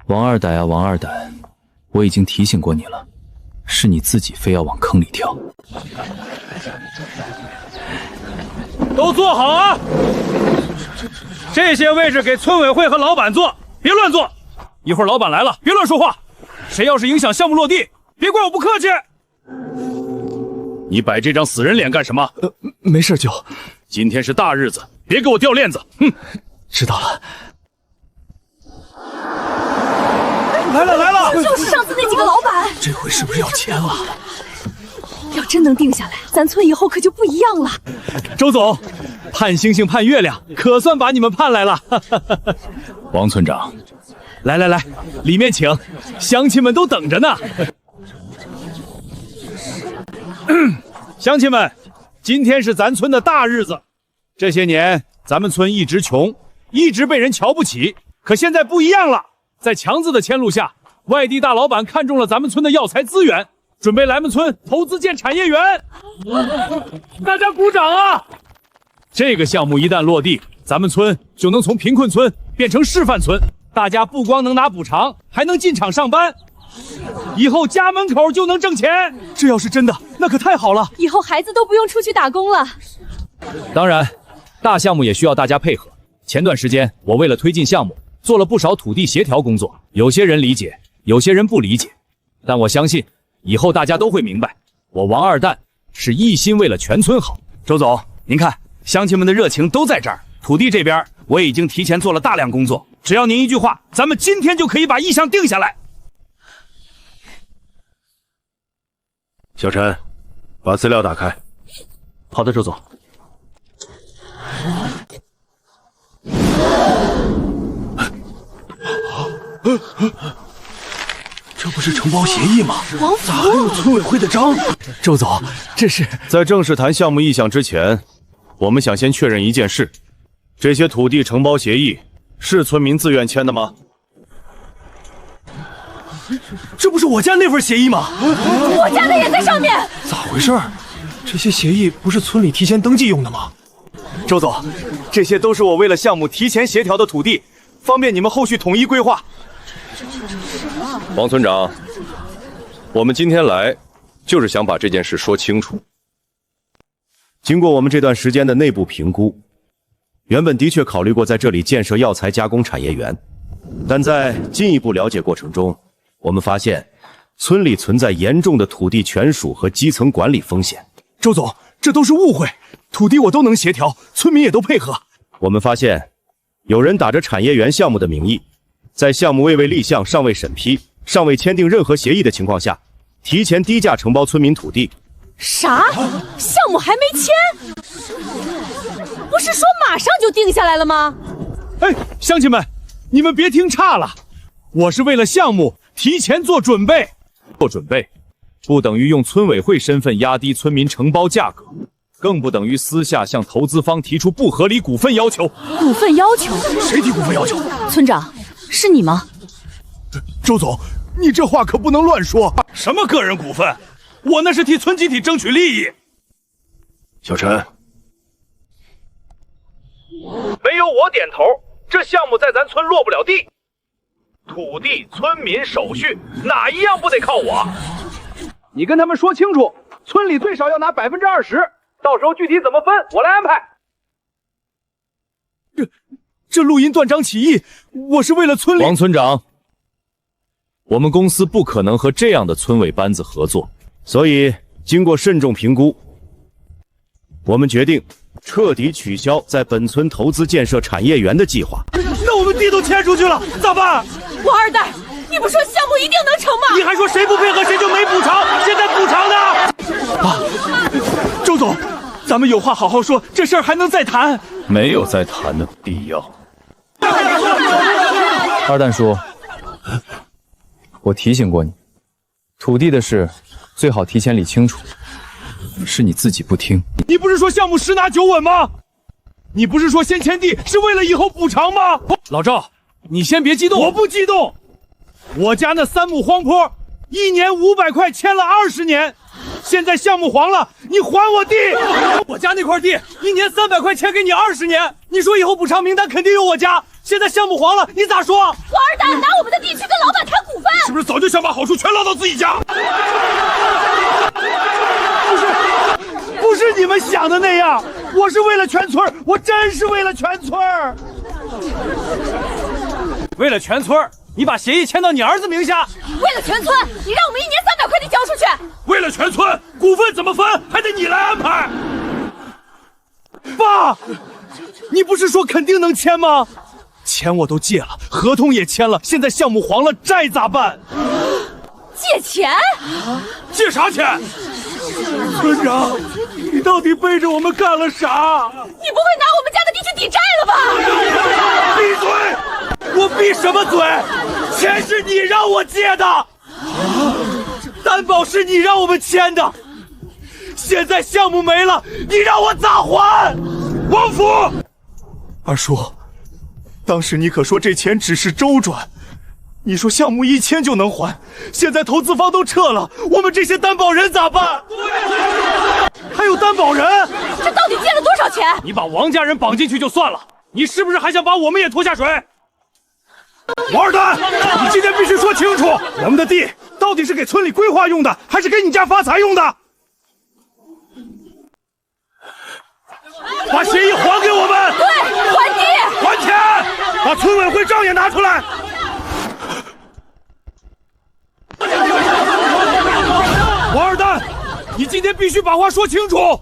王二歹啊，王二歹，我已经提醒过你了，是你自己非要往坑里跳。都坐好啊！这些位置给村委会和老板坐，别乱坐。一会儿老板来了，别乱说话。谁要是影响项目落地，别怪我不客气。你摆这张死人脸干什么？没事舅。今天是大日子，别给我掉链子。知道了。来了！就是上次那几个老板。这回是不是要钱了？要真能定下来，咱村以后可就不一样了。周总，盼星星盼月亮，可算把你们盼来了。王村长，来，里面请，乡亲们都等着呢。乡亲们，今天是咱村的大日子。这些年，咱们村一直穷，一直被人瞧不起，可现在不一样了。在强子的牵路下，外地大老板看中了咱们村的药材资源，准备来们村投资建产业园。大家鼓掌啊！这个项目一旦落地，咱们村就能从贫困村变成示范村，大家不光能拿补偿，还能进厂上班，以后家门口就能挣钱。这要是真的，那可太好了，以后孩子都不用出去打工了。当然，大项目也需要大家配合。前段时间，我为了推进项目，做了不少土地协调工作，有些人理解，有些人不理解，但我相信以后大家都会明白，我王二蛋是一心为了全村好。周总，您看，乡亲们的热情都在这儿。土地这边我已经提前做了大量工作，只要您一句话，咱们今天就可以把意向定下来。小陈，把资料打开。好的，周总。这不是承包协议吗？王咋还有村委会的章？周总，这是在正式谈项目意向之前，我们想先确认一件事：这些土地承包协议是村民自愿签的吗？这不是我家那份协议吗？我家的也在上面。咋回事？这些协议不是村里提前登记用的吗？周总，这些都是我为了项目提前协调的土地，方便你们后续统一规划。王村长，我们今天来就是想把这件事说清楚。经过我们这段时间的内部评估，原本的确考虑过在这里建设药材加工产业园，但在进一步了解过程中，我们发现村里存在严重的土地权属和基层管理风险。周总，这都是误会，土地我都能协调，村民也都配合。我们发现有人打着产业园项目的名义，在项目未为立项、尚未审批、尚未签订任何协议的情况下，提前低价承包村民土地。啥？项目还没签？不是说马上就定下来了吗？哎，乡亲们，你们别听差了，我是为了项目提前做准备。做准备不等于用村委会身份压低村民承包价格，更不等于私下向投资方提出不合理股份要求。股份要求？谁提股份要求？村长，是你吗？周总，你这话可不能乱说。什么个人股份？我那是替村集体争取利益。小陈，没有我点头，这项目在咱村落不了地。土地、村民、手续，哪一样不得靠我？你跟他们说清楚，村里最少要拿20%，到时候具体怎么分，我来安排。这录音断章取义，我是为了村里。王村长，我们公司不可能和这样的村委班子合作，所以经过慎重评估，我们决定彻底取消在本村投资建设产业园的计划。那我们地都迁出去了，咋办？王二蛋，你不说项目一定能成吗？你还说谁不配合谁就没补偿，现在补偿呢？周总，咱们有话好好说，这事儿还能再谈。没有再谈的必要。二蛋叔，我提醒过你，土地的事最好提前理清楚。是你自己不听。你不是说项目十拿9稳吗？你不是说先迁地是为了以后补偿吗？老赵，你先别激动。我不激动。我家那3亩荒坡，1年500块，签了20年。现在项目黄了，你还我地。我家那块地1年300块，签给你20年。你说以后补偿名单肯定有我家。现在项目黄了，你咋说？王二蛋，拿我们的地去跟老板谈股份，是不是早就想把好处全捞到自己家？不是你们想的那样，我是为了全村，我真是为了全村。为了全村，你把协议签到你儿子名下。为了全村，你让我们1年300块地交出去。为了全村，股份怎么分还得你来安排。爸，你不是说肯定能签吗？钱我都借了，合同也签了，现在项目黄了，债咋办？借钱？借啥钱？村长，你到底背着我们干了啥？你不会拿我们家的地去抵债了吧？闭嘴！我闭什么嘴？钱是你让我借的，担保是你让我们签的，现在项目没了，你让我咋还？王福，二叔，当时你可说这钱只是周转，你说项目1签就能还，现在投资方都撤了，我们这些担保人咋办？还有担保人，这到底借了多少钱？你把王家人绑进去就算了，你是不是还想把我们也拖下水？王二蛋，你今天必须说清楚，我们的地到底是给村里规划用的，还是给你家发财用的？把协议还给我们！对，还地，还钱！把村委会账也拿出来！王二蛋，你今天必须把话说清楚！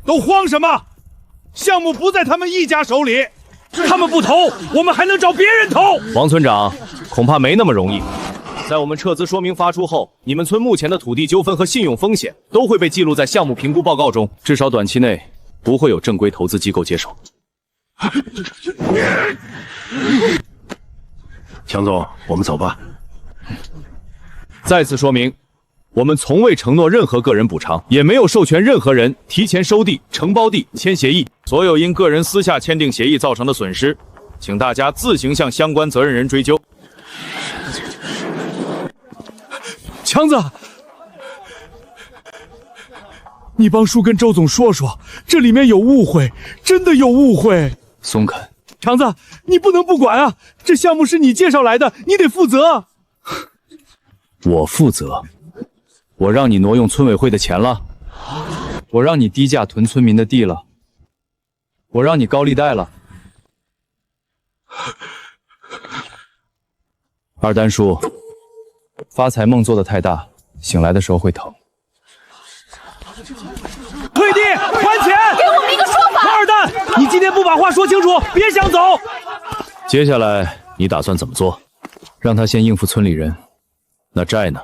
都慌什么？项目不在他们一家手里，他们不投，我们还能找别人投。王村长，恐怕没那么容易。在我们撤资说明发出后，你们村目前的土地纠纷和信用风险都会被记录在项目评估报告中，至少短期内不会有正规投资机构接手。强总，我们走吧。再次说明，我们从未承诺任何个人补偿，也没有授权任何人提前收地、承包地、签协议。所有因个人私下签订协议造成的损失，请大家自行向相关责任人追究。强子，你帮叔跟周总说说，这里面有误会，真的有误会。松肯，强子，你不能不管啊！这项目是你介绍来的，你得负责。我负责？我让你挪用村委会的钱了，我让你低价囤村民的地了，我让你高利贷了。二丹叔，发财梦做得太大，醒来的时候会疼。退地还钱，给我们一个说法。二蛋，你今天不把话说清楚，别想走。接下来你打算怎么做？让他先应付村里人。那债呢？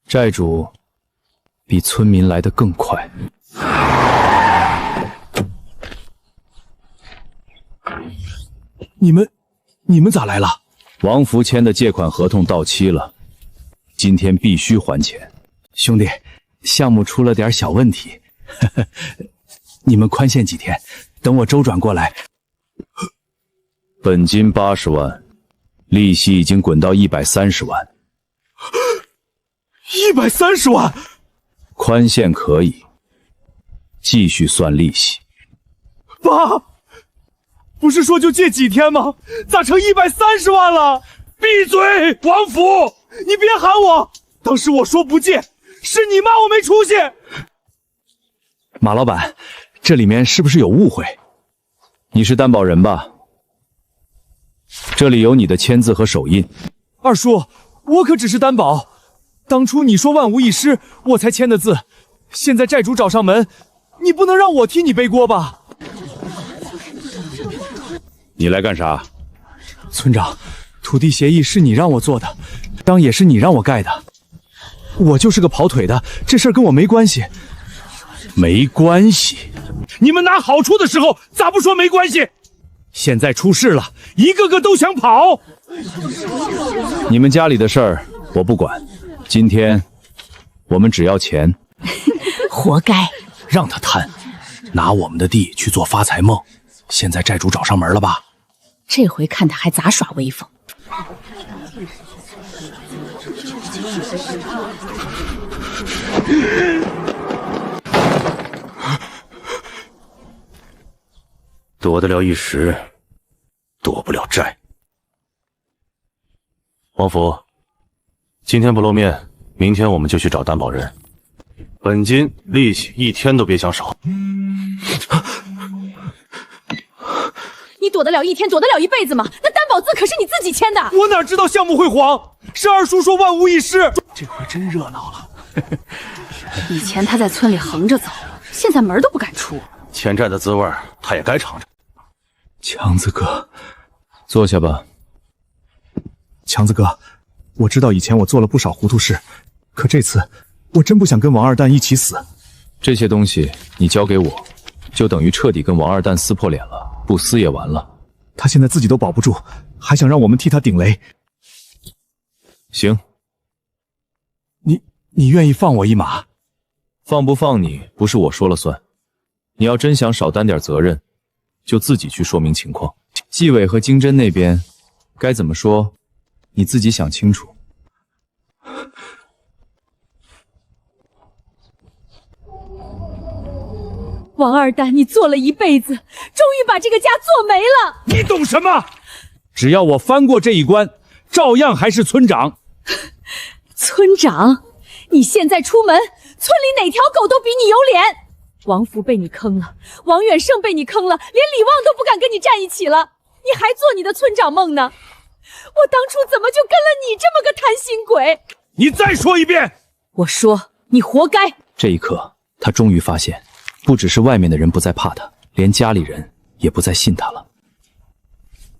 债主比村民来得更快。你们咋来了？王福签的借款合同到期了，今天必须还钱。兄弟，项目出了点小问题，你们宽限几天，等我周转过来。本金80万，利息已经滚到130万。130万，宽限可以，继续算利息。爸，不是说就借几天吗？咋成130万了？闭嘴，王府！你别喊我，当时我说不借，是你骂我没出息。马老板，这里面是不是有误会？你是担保人吧？这里有你的签字和手印。二叔，我可只是担保，当初你说万无一失，我才签的字。现在债主找上门，你不能让我替你背锅吧？你来干啥？村长，土地协议是你让我做的，章也是你让我盖的。我就是个跑腿的，这事儿跟我没关系。没关系？你们拿好处的时候咋不说没关系？现在出事了，一个个都想跑。你们家里的事儿我不管，今天我们只要钱。活该，让他贪，拿我们的地去做发财梦。现在债主找上门了吧？这回看他还咋耍威风。躲得了一时，躲不了债。王福，今天不露面，明天我们就去找担保人，本金利息一天都别想少。你躲得了一天，躲得了一辈子吗？那担保字可是你自己签的。我哪知道项目会黄？是二叔说万无一失。这回真热闹了。以前他在村里横着走，现在门都不敢出。欠债的滋味他也该尝尝。强子哥，坐下吧。强子哥，我知道以前我做了不少糊涂事，可这次我真不想跟王二蛋一起死。这些东西你交给我，就等于彻底跟王二蛋撕破脸了，不撕也完了。他现在自己都保不住，还想让我们替他顶雷。行，你愿意放我一马？放不放你不是我说了算。你要真想少担点责任，就自己去说明情况。纪委和经侦那边该怎么说，你自己想清楚。王二蛋，你做了一辈子，终于把这个家做没了。你懂什么？只要我翻过这一关，照样还是村长。村长，你现在出门，村里哪条狗都比你有脸。王福被你坑了，王远胜被你坑了，连李旺都不敢跟你站一起了，你还做你的村长梦呢？我当初怎么就跟了你这么个贪心鬼？你再说一遍！我说你活该。这一刻，他终于发现，不只是外面的人不再怕他，连家里人也不再信他了。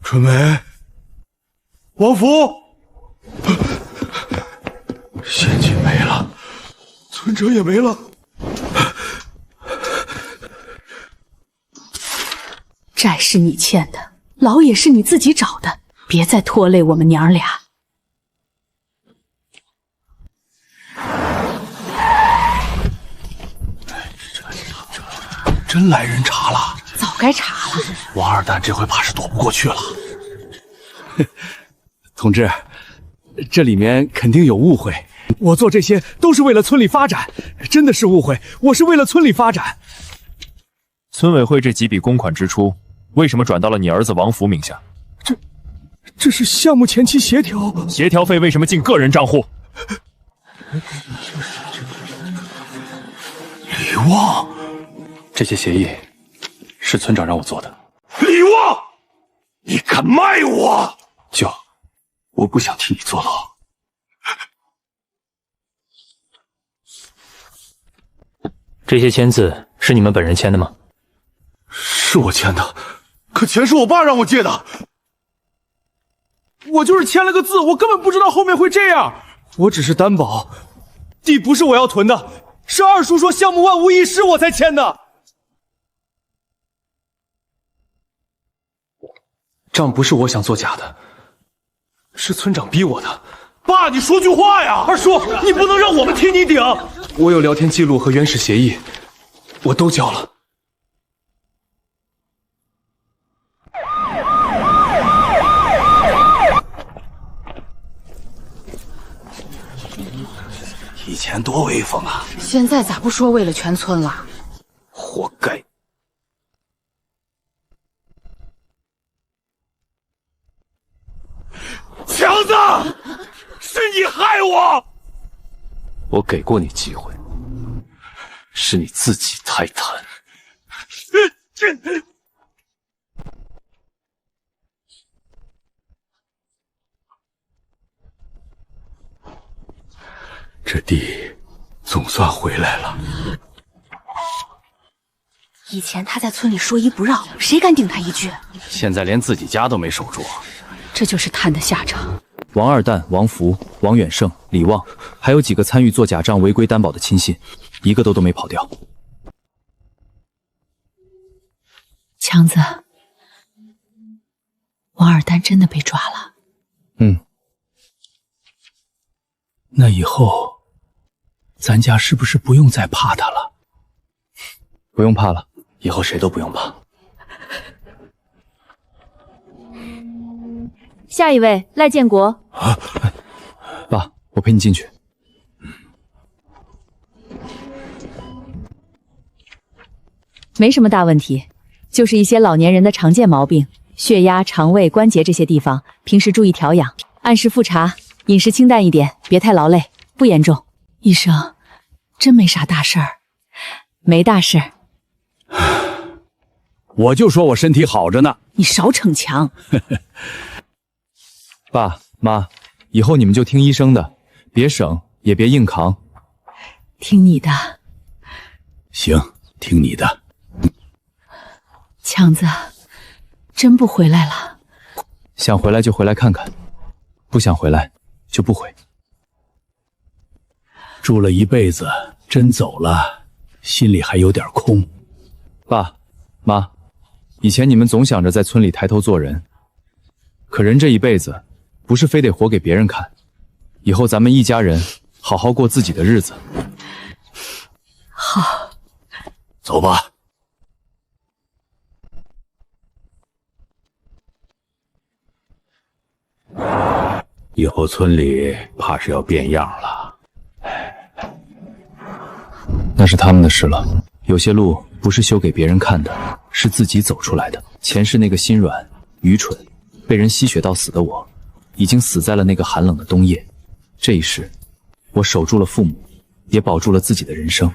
春梅，王福，现金没了，村长也没了。债是你欠的，牢也是你自己找的，别再拖累我们娘俩。真来人查了，早该查了。王二蛋这回怕是躲不过去了。同志，这里面肯定有误会。我做这些都是为了村里发展，真的是误会。我是为了村里发展。村委会这几笔公款支出，为什么转到了你儿子王福名下？这是项目前期协调，协调费为什么进个人账户？李旺，这些协议是村长让我做的。李旺，你敢卖我？舅，我不想替你坐牢。这些签字是你们本人签的吗？是我签的，可钱是我爸让我借的。我就是签了个字，我根本不知道后面会这样。我只是担保，地不是我要囤的，是二叔说项目万无一失我才签的。账不是我想作假的，是村长逼我的。爸，你说句话呀！二叔，你不能让我们替你顶。我有聊天记录和原始协议，我都交了。前多威风啊！现在咋不说为了全村了？活该！强子，是你害我！我给过你机会，是你自己太贪。这地总算回来了。以前他在村里说一不让，谁敢顶他一句？现在连自己家都没守住，这就是贪的下场。王二蛋、王福、王远胜、李旺，还有几个参与做假账违规担保的亲信，一个都没跑掉。强子，王二蛋真的被抓了。那以后，咱家是不是不用再怕他了？不用怕了，以后谁都不用怕。下一位赖建国。爸，我陪你进去。没什么大问题，就是一些老年人的常见毛病，血压、肠胃、关节这些地方，平时注意调养，按时复查，饮食清淡一点，别太劳累，不严重。医生，真没啥大事儿？没大事。我就说我身体好着呢。你少逞强。爸妈，以后你们就听医生的，别省也别硬扛。听你的。行，听你的。强子，真不回来了？想回来就回来看看，不想回来就不回。住了一辈子，真走了，心里还有点空。爸妈，以前你们总想着在村里抬头做人，可人这一辈子不是非得活给别人看，以后咱们一家人好好过自己的日子。好，走吧。以后村里怕是要变样了。那是他们的事了。有些路不是修给别人看的，是自己走出来的。前世那个心软、愚蠢、被人吸血到死的我，已经死在了那个寒冷的冬夜。这一世，我守住了父母，也保住了自己的人生。